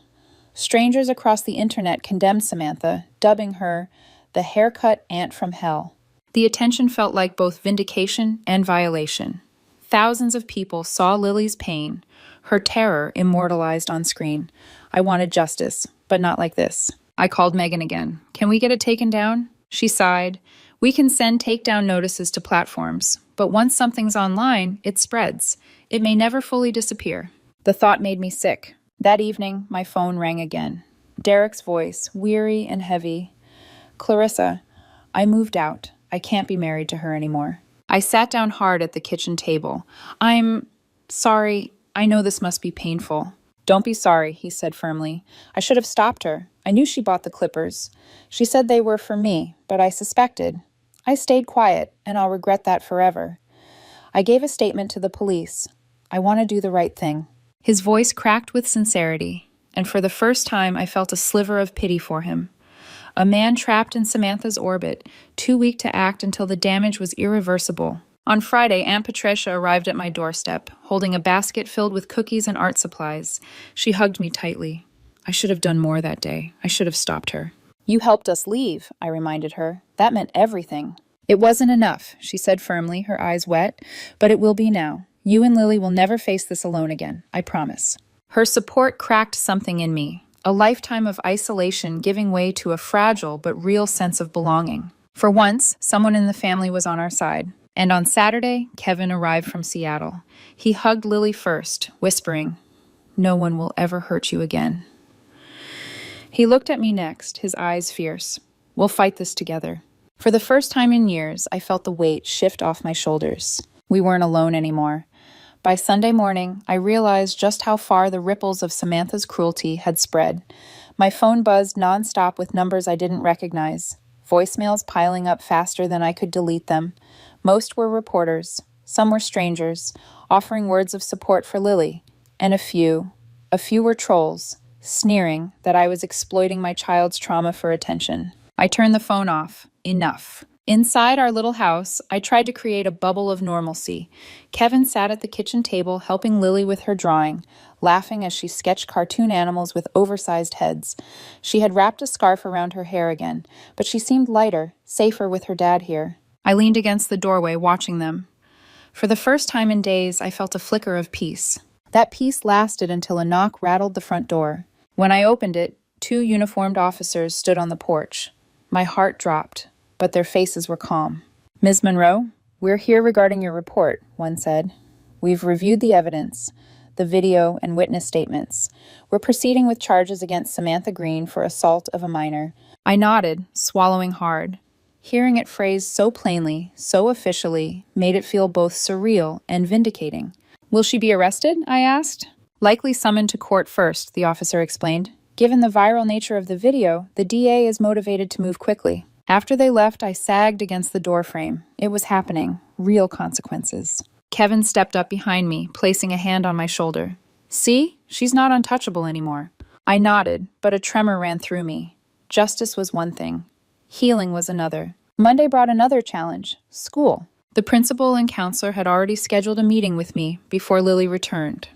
Strangers across the internet condemned Samantha, dubbing her the haircut aunt from hell. The attention felt like both vindication and violation. Thousands of people saw Lily's pain, her terror immortalized on screen. I wanted justice, but not like this. I called Megan again. "Can we get it taken down?" She sighed. "We can send takedown notices to platforms, but once something's online, it spreads. It may never fully disappear." The thought made me sick. That evening, my phone rang again. Derek's voice, weary and heavy. "Clarissa, I moved out. I can't be married to her anymore." I sat down hard at the kitchen table. "I'm sorry. I know this must be painful." "Don't be sorry," he said firmly. "I should have stopped her. I knew she bought the clippers. She said they were for me, but I suspected. I stayed quiet, and I'll regret that forever. I gave a statement to the police. I want to do the right thing." His voice cracked with sincerity, and for the first time I felt a sliver of pity for him. A man trapped in Samantha's orbit, too weak to act until the damage was irreversible. On Friday, Aunt Patricia arrived at my doorstep, holding a basket filled with cookies and art supplies. She hugged me tightly. I should have done more that day. I should have stopped her. "You helped us leave," I reminded her. "That meant everything." "It wasn't enough," she said firmly, her eyes wet, "but it will be now. You and Lily will never face this alone again, I promise." Her support cracked something in me, a lifetime of isolation giving way to a fragile but real sense of belonging. For once, someone in the family was on our side. And on Saturday, Kevin arrived from Seattle. He hugged Lily first, whispering, "No one will ever hurt you again." He looked at me next, his eyes fierce. "We'll fight this together." For the first time in years, I felt the weight shift off my shoulders. We weren't alone anymore. By Sunday morning, I realized just how far the ripples of Samantha's cruelty had spread. My phone buzzed nonstop with numbers I didn't recognize, voicemails piling up faster than I could delete them. Most were reporters, some were strangers, offering words of support for Lily, and a few were trolls, sneering that I was exploiting my child's trauma for attention. I turned the phone off. Enough. Inside our little house, I tried to create a bubble of normalcy. Kevin sat at the kitchen table helping Lily with her drawing, laughing as she sketched cartoon animals with oversized heads. She had wrapped a scarf around her hair again, but she seemed lighter, safer with her dad here. I leaned against the doorway, watching them. For the first time in days, I felt a flicker of peace. That peace lasted until a knock rattled the front door. When I opened it, 2 uniformed officers stood on the porch. My heart dropped, but their faces were calm. "Ms. Monroe, we're here regarding your report," one said. "We've reviewed the evidence, the video and witness statements. We're proceeding with charges against Samantha Green for assault of a minor." I nodded, swallowing hard. Hearing it phrased so plainly, so officially, made it feel both surreal and vindicating. "Will she be arrested?" I asked. "Likely summoned to court first," the officer explained. "Given the viral nature of the video, the DA is motivated to move quickly." After they left, I sagged against the doorframe. It was happening. Real consequences. Kevin stepped up behind me, placing a hand on my shoulder. "See? She's not untouchable anymore." I nodded, but a tremor ran through me. Justice was one thing. Healing was another. Monday brought another challenge. School. The principal and counselor had already scheduled a meeting with me before Lily returned.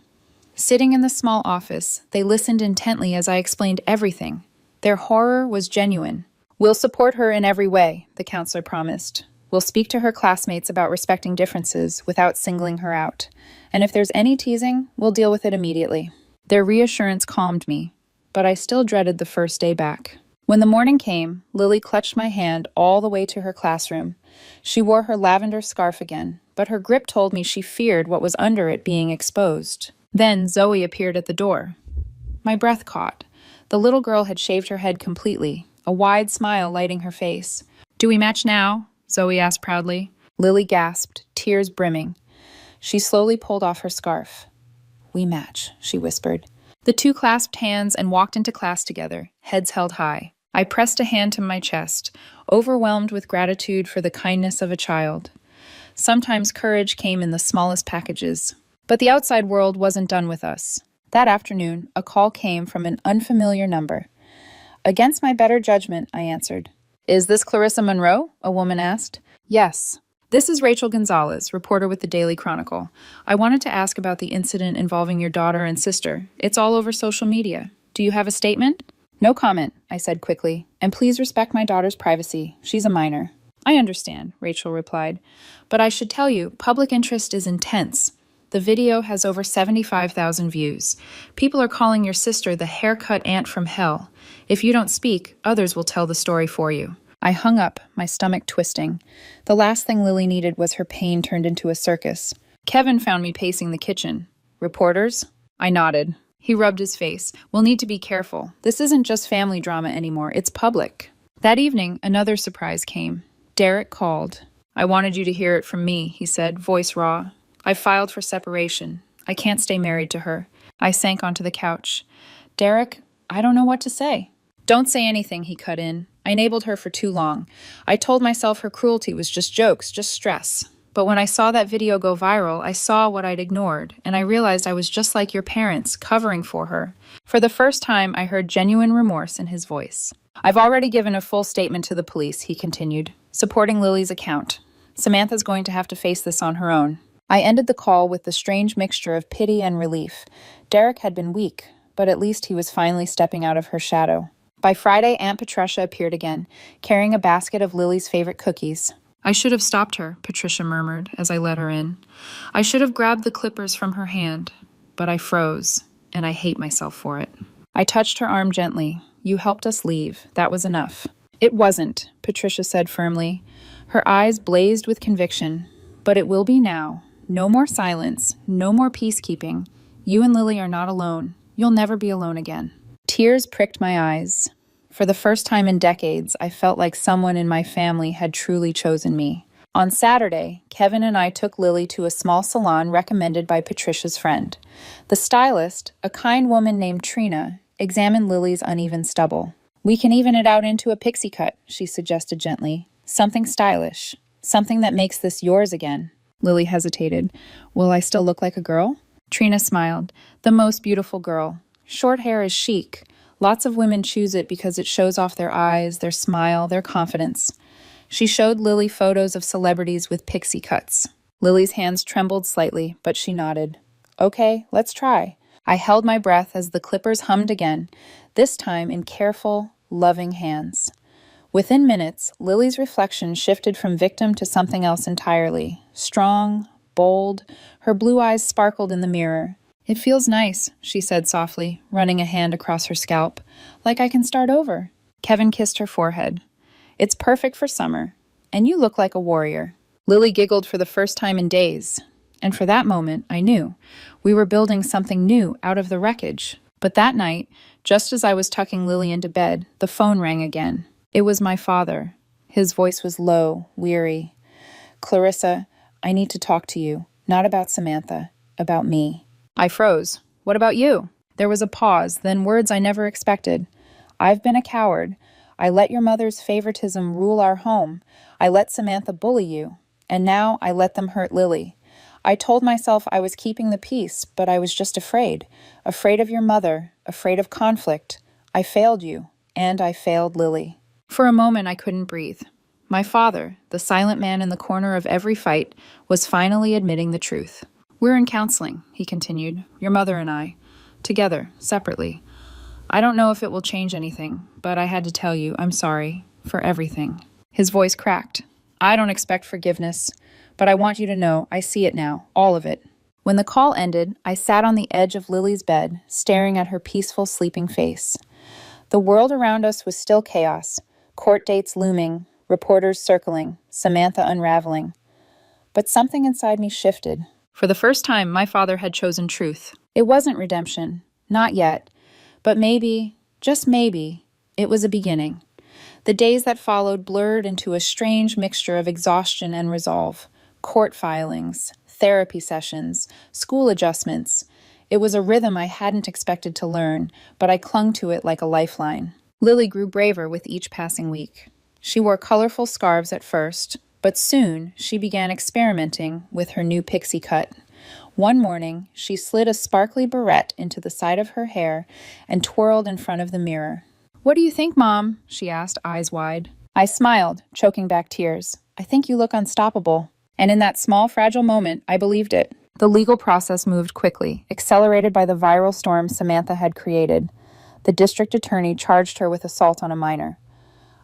Sitting in the small office, they listened intently as I explained everything. Their horror was genuine. "We'll support her in every way," the counselor promised. "We'll speak to her classmates about respecting differences without singling her out. And if there's any teasing, we'll deal with it immediately." Their reassurance calmed me, but I still dreaded the first day back. When the morning came, Lily clutched my hand all the way to her classroom. She wore her lavender scarf again, but her grip told me she feared what was under it being exposed. Then Zoe appeared at the door. My breath caught. The little girl had shaved her head completely, a wide smile lighting her face. "Do we match now?" Zoe asked proudly. Lily gasped, tears brimming. She slowly pulled off her scarf. "We match," she whispered. The two clasped hands and walked into class together, heads held high. I pressed a hand to my chest, overwhelmed with gratitude for the kindness of a child. Sometimes courage came in the smallest packages. But the outside world wasn't done with us. That afternoon, a call came from an unfamiliar number. Against my better judgment, I answered. "Is this Clarissa Monroe?" a woman asked. "Yes." "This is Rachel Gonzalez, reporter with the Daily Chronicle. I wanted to ask about the incident involving your daughter and sister. It's all over social media. Do you have a statement?" "No comment," I said quickly. "And please respect my daughter's privacy. She's a minor." "I understand," Rachel replied. "But I should tell you, public interest is intense. The video has over 75,000 views. People are calling your sister the haircut aunt from hell. If you don't speak, others will tell the story for you." I hung up, my stomach twisting. The last thing Lily needed was her pain turned into a circus. Kevin found me pacing the kitchen. "Reporters?" I nodded. He rubbed his face. "We'll need to be careful. This isn't just family drama anymore. It's public." That evening, another surprise came. Derek called. "I wanted you to hear it from me," he said, voice raw. "I filed for separation. I can't stay married to her." I sank onto the couch. "Derek, I don't know what to say." "Don't say anything," he cut in. "I enabled her for too long. I told myself her cruelty was just jokes, just stress. But when I saw that video go viral, I saw what I'd ignored, and I realized I was just like your parents, covering for her." For the first time, I heard genuine remorse in his voice. "I've already given a full statement to the police," he continued, supporting Lily's account. "Samantha's going to have to face this on her own." I ended the call with the strange mixture of pity and relief. Derek had been weak, but at least he was finally stepping out of her shadow. By Friday, Aunt Patricia appeared again, carrying a basket of Lily's favorite cookies. "I should have stopped her," Patricia murmured as I let her in. "I should have grabbed the clippers from her hand, but I froze, and I hate myself for it." I touched her arm gently. "You helped us leave. That was enough." "It wasn't," Patricia said firmly. Her eyes blazed with conviction. "But it will be now. No more silence. No more peacekeeping. You and Lily are not alone. You'll never be alone again." Tears pricked my eyes. For the first time in decades, I felt like someone in my family had truly chosen me. On Saturday, Kevin and I took Lily to a small salon recommended by Patricia's friend. The stylist, a kind woman named Trina, examined Lily's uneven stubble. "We can even it out into a pixie cut," she suggested gently. "Something stylish. Something that makes this yours again." Lily hesitated. "Will I still look like a girl?" Trina smiled. "The most beautiful girl. Short hair is chic. Lots of women choose it because it shows off their eyes, their smile, their confidence." She showed Lily photos of celebrities with pixie cuts. Lily's hands trembled slightly, but she nodded. "Okay, let's try." I held my breath as the clippers hummed again, this time in careful, loving hands. Within minutes, Lily's reflection shifted from victim to something else entirely. Strong, bold, her blue eyes sparkled in the mirror. "It feels nice," she said softly, running a hand across her scalp. "Like I can start over." Kevin kissed her forehead. "It's perfect for summer. And you look like a warrior." Lily giggled for the first time in days. And for that moment, I knew. We were building something new out of the wreckage. But that night, just as I was tucking Lily into bed, the phone rang again. It was my father. His voice was low, weary. "Clarissa, I need to talk to you. Not about Samantha. About me." I froze. "What about you?" There was a pause, then words I never expected. "I've been a coward. I let your mother's favoritism rule our home. I let Samantha bully you. And now I let them hurt Lily. I told myself I was keeping the peace, but I was just afraid. Afraid of your mother. Afraid of conflict. I failed you. And I failed Lily." For a moment, I couldn't breathe. My father, the silent man in the corner of every fight, was finally admitting the truth. "We're in counseling," he continued, "your mother and I. Together, separately. I don't know if it will change anything, but I had to tell you I'm sorry for everything." His voice cracked. "I don't expect forgiveness, but I want you to know I see it now, all of it." When the call ended, I sat on the edge of Lily's bed, staring at her peaceful, sleeping face. The world around us was still chaos, court dates looming, reporters circling, Samantha unraveling. But something inside me shifted. For the first time, my father had chosen truth. It wasn't redemption, not yet, but maybe, just maybe, it was a beginning. The days that followed blurred into a strange mixture of exhaustion and resolve. Court filings, therapy sessions, school adjustments. It was a rhythm I hadn't expected to learn, but I clung to it like a lifeline. Lily grew braver with each passing week. She wore colorful scarves at first, but soon she began experimenting with her new pixie cut. One morning, she slid a sparkly barrette into the side of her hair and twirled in front of the mirror. "What do you think, Mom?" she asked, eyes wide. I smiled, choking back tears. "I think you look unstoppable." And in that small, fragile moment, I believed it. The legal process moved quickly, accelerated by the viral storm Samantha had created. The district attorney charged her with assault on a minor.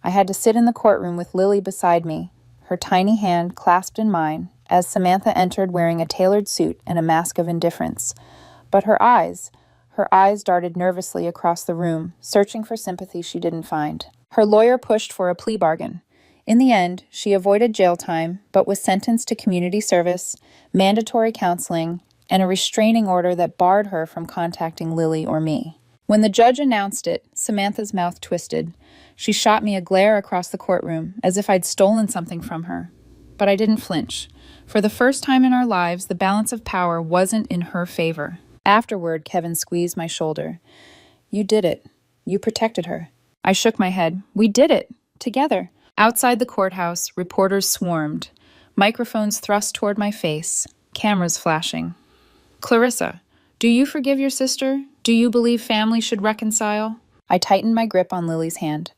I had to sit in the courtroom with Lily beside me, her tiny hand clasped in mine, as Samantha entered wearing a tailored suit and a mask of indifference. But her eyes darted nervously across the room, searching for sympathy she didn't find. Her lawyer pushed for a plea bargain. In the end, she avoided jail time, but was sentenced to community service, mandatory counseling, and a restraining order that barred her from contacting Lily or me. When the judge announced it, Samantha's mouth twisted. She shot me a glare across the courtroom, as if I'd stolen something from her. But I didn't flinch. For the first time in our lives, the balance of power wasn't in her favor. Afterward, Kevin squeezed my shoulder. "You did it. You protected her." I shook my head. "We did it. Together." Outside the courthouse, reporters swarmed. Microphones thrust toward my face. Cameras flashing. "Clarissa, do you forgive your sister? Do you believe family should reconcile?" I tightened my grip on Lily's hand.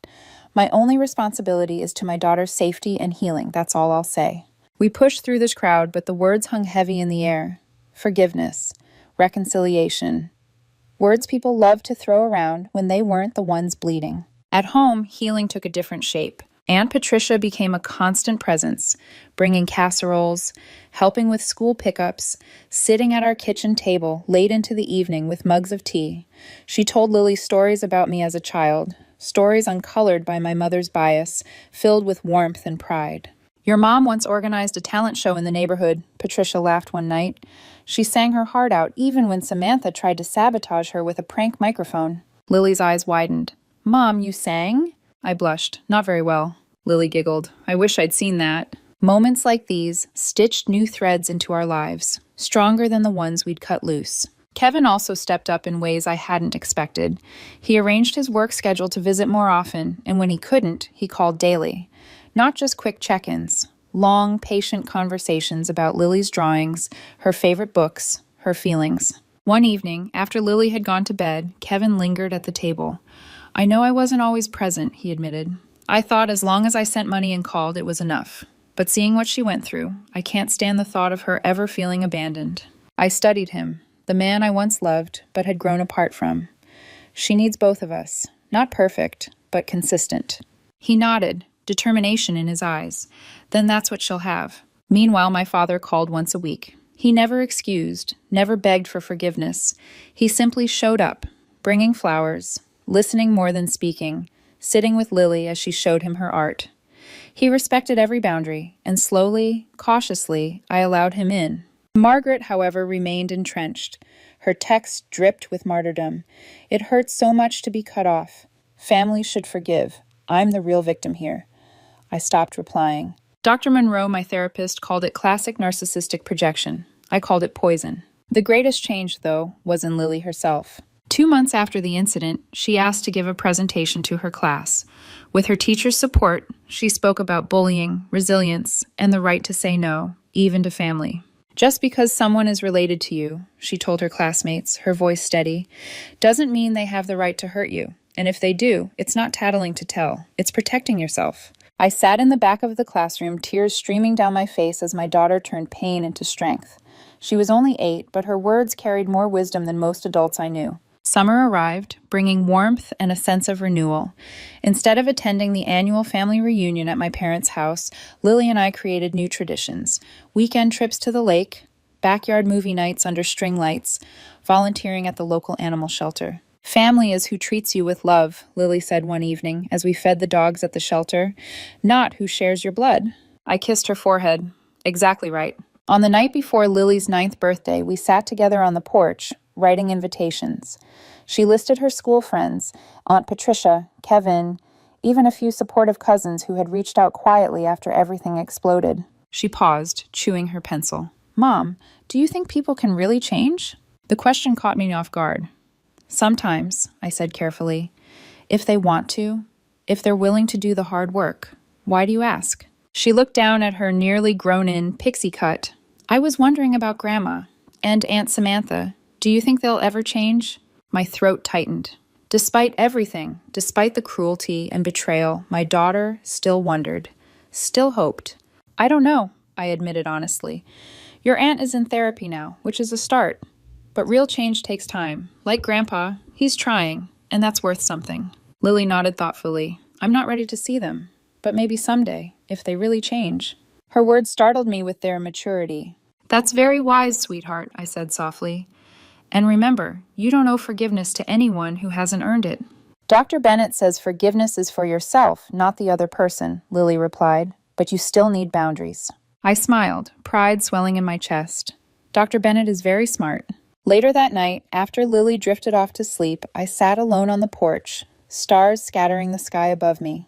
"My only responsibility is to my daughter's safety and healing, that's all I'll say." We pushed through this crowd, but the words hung heavy in the air. Forgiveness. Reconciliation. Words people loved to throw around when they weren't the ones bleeding. At home, healing took a different shape. Aunt Patricia became a constant presence, bringing casseroles, helping with school pickups, sitting at our kitchen table late into the evening with mugs of tea. She told Lily stories about me as a child, stories uncolored by my mother's bias, filled with warmth and pride. "Your mom once organized a talent show in the neighborhood," Patricia laughed one night. "She sang her heart out even when Samantha tried to sabotage her with a prank microphone." Lily's eyes widened. "Mom, you sang?" I blushed. "Not very well." Lily giggled. "I wish I'd seen that." Moments like these stitched new threads into our lives, stronger than the ones we'd cut loose. Kevin also stepped up in ways I hadn't expected. He arranged his work schedule to visit more often, and when he couldn't, he called daily. Not just quick check-ins, long, patient conversations about Lily's drawings, her favorite books, her feelings. One evening, after Lily had gone to bed, Kevin lingered at the table. "I know I wasn't always present," he admitted. "I thought as long as I sent money and called, it was enough. But seeing what she went through, I can't stand the thought of her ever feeling abandoned." I studied him, the man I once loved but had grown apart from. "She needs both of us. Not perfect, but consistent." He nodded, determination in his eyes. "Then that's what she'll have." Meanwhile, my father called once a week. He never excused, never begged for forgiveness. He simply showed up, bringing flowers, listening more than speaking, sitting with Lily as she showed him her art. He respected every boundary, and slowly, cautiously, I allowed him in. Margaret, however, remained entrenched. Her texts dripped with martyrdom. "It hurts so much to be cut off. Families should forgive. I'm the real victim here." I stopped replying. Dr. Monroe, my therapist, called it classic narcissistic projection. I called it poison. The greatest change, though, was in Lily herself. 2 months after the incident, she asked to give a presentation to her class. With her teacher's support, she spoke about bullying, resilience, and the right to say no, even to family. "Just because someone is related to you," she told her classmates, her voice steady, "doesn't mean they have the right to hurt you. And if they do, it's not tattling to tell. It's protecting yourself." I sat in the back of the classroom, tears streaming down my face as my daughter turned pain into strength. She was only 8, but her words carried more wisdom than most adults I knew. Summer arrived, bringing warmth and a sense of renewal. Instead of attending the annual family reunion at my parents' house, Lily and I created new traditions. Weekend trips to the lake, backyard movie nights under string lights, volunteering at the local animal shelter. Family is who treats you with love, Lily said one evening as we fed the dogs at the shelter, not who shares your blood. I kissed her forehead. Exactly right. On the night before Lily's 9th birthday, we sat together on the porch, writing invitations. She listed her school friends, Aunt Patricia, Kevin, even a few supportive cousins who had reached out quietly after everything exploded. She paused, chewing her pencil. Mom, do you think people can really change? The question caught me off guard. Sometimes, I said carefully, if they want to, if they're willing to do the hard work. Why do you ask? She looked down at her nearly grown-in pixie cut. I was wondering about Grandma and Aunt Samantha. Do you think they'll ever change? My throat tightened. Despite everything, despite the cruelty and betrayal, my daughter still wondered, still hoped. I don't know, I admitted honestly. Your aunt is in therapy now, which is a start. But real change takes time. Like Grandpa, he's trying, and that's worth something. Lily nodded thoughtfully. I'm not ready to see them, but maybe someday, if they really change. Her words startled me with their maturity. That's very wise, sweetheart, I said softly. And remember, you don't owe forgiveness to anyone who hasn't earned it. Dr. Bennett says forgiveness is for yourself, not the other person, Lily replied, but you still need boundaries. I smiled, pride swelling in my chest. Dr. Bennett is very smart. Later that night, after Lily drifted off to sleep, I sat alone on the porch, stars scattering the sky above me.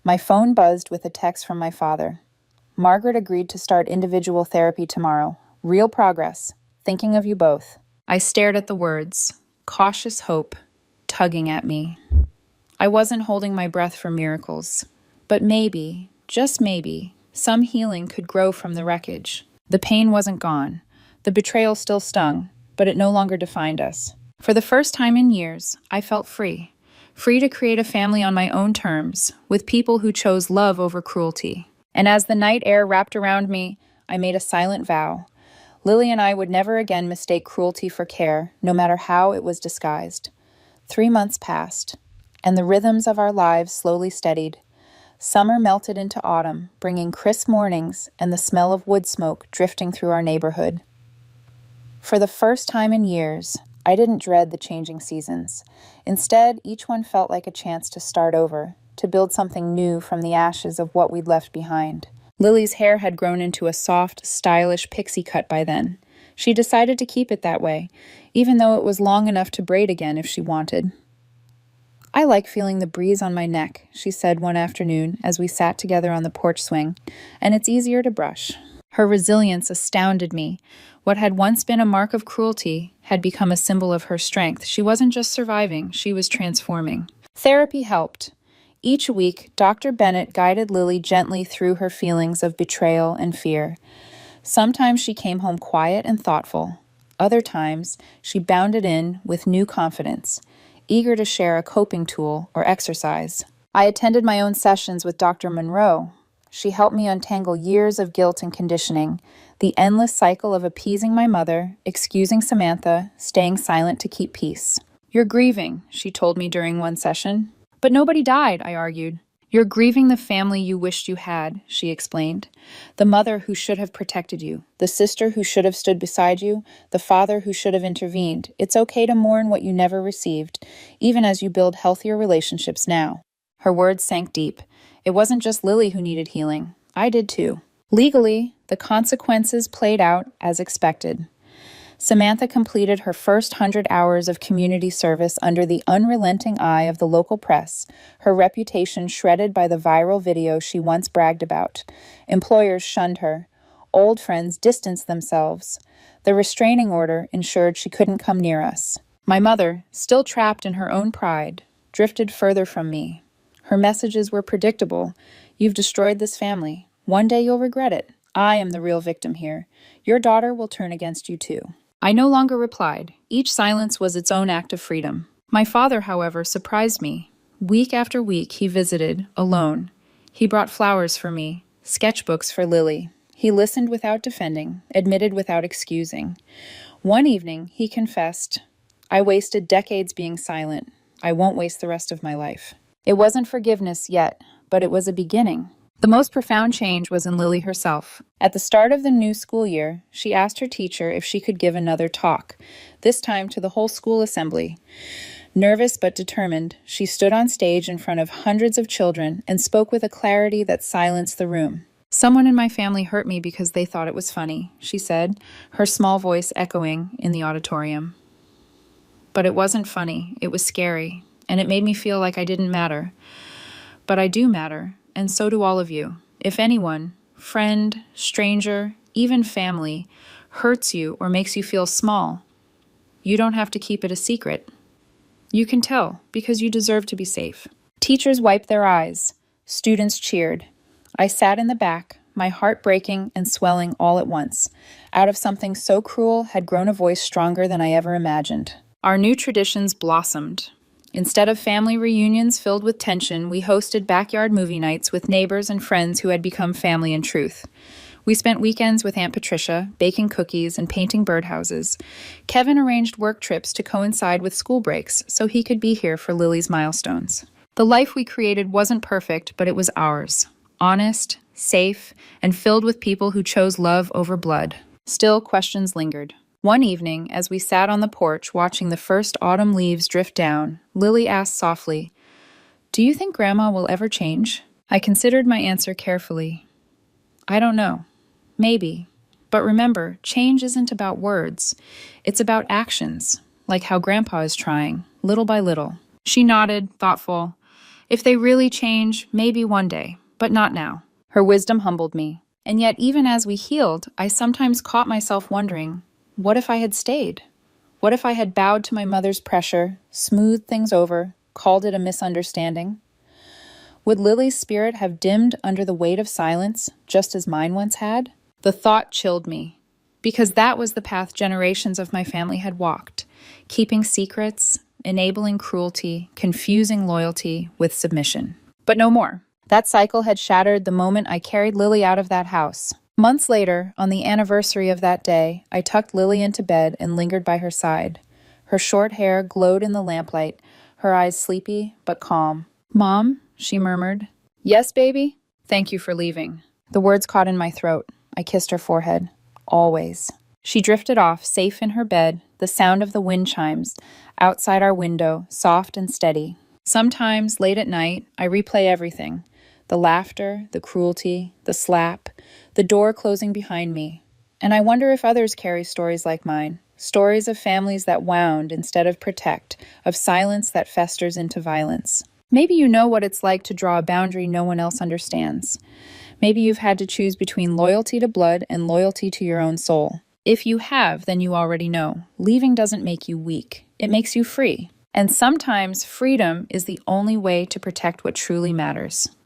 My phone buzzed with a text from my father. Margaret agreed to start individual therapy tomorrow. Real progress. Thinking of you both. I stared at the words, cautious hope, tugging at me. I wasn't holding my breath for miracles. But maybe, just maybe, some healing could grow from the wreckage. The pain wasn't gone. The betrayal still stung, but it no longer defined us. For the first time in years, I felt free. Free to create a family on my own terms, with people who chose love over cruelty. And as the night air wrapped around me, I made a silent vow. Lily and I would never again mistake cruelty for care, no matter how it was disguised. 3 months passed, and the rhythms of our lives slowly steadied. Summer melted into autumn, bringing crisp mornings and the smell of wood smoke drifting through our neighborhood. For the first time in years, I didn't dread the changing seasons. Instead, each one felt like a chance to start over, to build something new from the ashes of what we'd left behind. Lily's hair had grown into a soft, stylish pixie cut by then. She decided to keep it that way, even though it was long enough to braid again if she wanted. I like feeling the breeze on my neck, she said one afternoon as we sat together on the porch swing, and it's easier to brush. Her resilience astounded me. What had once been a mark of cruelty had become a symbol of her strength. She wasn't just surviving, she was transforming. Therapy helped. Each week, Dr. Bennett guided Lily gently through her feelings of betrayal and fear. Sometimes she came home quiet and thoughtful. Other times, she bounded in with new confidence, eager to share a coping tool or exercise. I attended my own sessions with Dr. Monroe. She helped me untangle years of guilt and conditioning, the endless cycle of appeasing my mother, excusing Samantha, staying silent to keep peace. You're grieving, she told me during one session. But nobody died, I argued. You're grieving the family you wished you had, she explained. The mother who should have protected you, the sister who should have stood beside you, the father who should have intervened. It's okay to mourn what you never received, even as you build healthier relationships now. Her words sank deep. It wasn't just Lily who needed healing. I did too. Legally, the consequences played out as expected. Samantha completed her first 100 hours of community service under the unrelenting eye of the local press, her reputation shredded by the viral video she once bragged about. Employers shunned her. Old friends distanced themselves. The restraining order ensured she couldn't come near us. My mother, still trapped in her own pride, drifted further from me. Her messages were predictable. You've destroyed this family. One day you'll regret it. I am the real victim here. Your daughter will turn against you too. I no longer replied. Each silence was its own act of freedom. My father, however, surprised me. Week after week, he visited, alone. He brought flowers for me, sketchbooks for Lily. He listened without defending, admitted without excusing. One evening, he confessed, I wasted decades being silent. I won't waste the rest of my life. It wasn't forgiveness yet, but it was a beginning. The most profound change was in Lily herself. At the start of the new school year, she asked her teacher if she could give another talk, this time to the whole school assembly. Nervous but determined, she stood on stage in front of hundreds of children and spoke with a clarity that silenced the room. "Someone in my family hurt me because they thought it was funny," she said, her small voice echoing in the auditorium. But it wasn't funny, it was scary, and it made me feel like I didn't matter. But I do matter, and so do all of you. If anyone, friend, stranger, even family, hurts you or makes you feel small, you don't have to keep it a secret. You can tell, because you deserve to be safe. Teachers wiped their eyes. Students cheered. I sat in the back, my heart breaking and swelling all at once. Out of something so cruel had grown a voice stronger than I ever imagined. Our new traditions blossomed. Instead of family reunions filled with tension, we hosted backyard movie nights with neighbors and friends who had become family in truth. We spent weekends with Aunt Patricia, baking cookies and painting birdhouses. Kevin arranged work trips to coincide with school breaks so he could be here for Lily's milestones. The life we created wasn't perfect, but it was ours. Honest, safe, and filled with people who chose love over blood. Still, questions lingered. One evening, as we sat on the porch watching the first autumn leaves drift down, Lily asked softly, "Do you think Grandma will ever change?" I considered my answer carefully. I don't know. Maybe. But remember, change isn't about words. It's about actions, like how Grandpa is trying, little by little. She nodded, thoughtful. If they really change, maybe one day, but not now. Her wisdom humbled me. And yet, even as we healed, I sometimes caught myself wondering, what if I had stayed? What if I had bowed to my mother's pressure, smoothed things over, called it a misunderstanding? Would Lily's spirit have dimmed under the weight of silence, just as mine once had? The thought chilled me, because that was the path generations of my family had walked, keeping secrets, enabling cruelty, confusing loyalty with submission. But no more. That cycle had shattered the moment I carried Lily out of that house. Months later, on the anniversary of that day, I tucked Lily into bed and lingered by her side. Her short hair glowed in the lamplight, her eyes sleepy but calm. "Mom," she murmured. "Yes, baby? Thank you for leaving." The words caught in my throat. I kissed her forehead. Always. She drifted off, safe in her bed, the sound of the wind chimes outside our window, soft and steady. Sometimes, late at night, I replay everything. The laughter, the cruelty, the slap, the door closing behind me. And I wonder if others carry stories like mine. Stories of families that wound instead of protect, of silence that festers into violence. Maybe you know what it's like to draw a boundary no one else understands. Maybe you've had to choose between loyalty to blood and loyalty to your own soul. If you have, then you already know. Leaving doesn't make you weak. It makes you free. And sometimes freedom is the only way to protect what truly matters.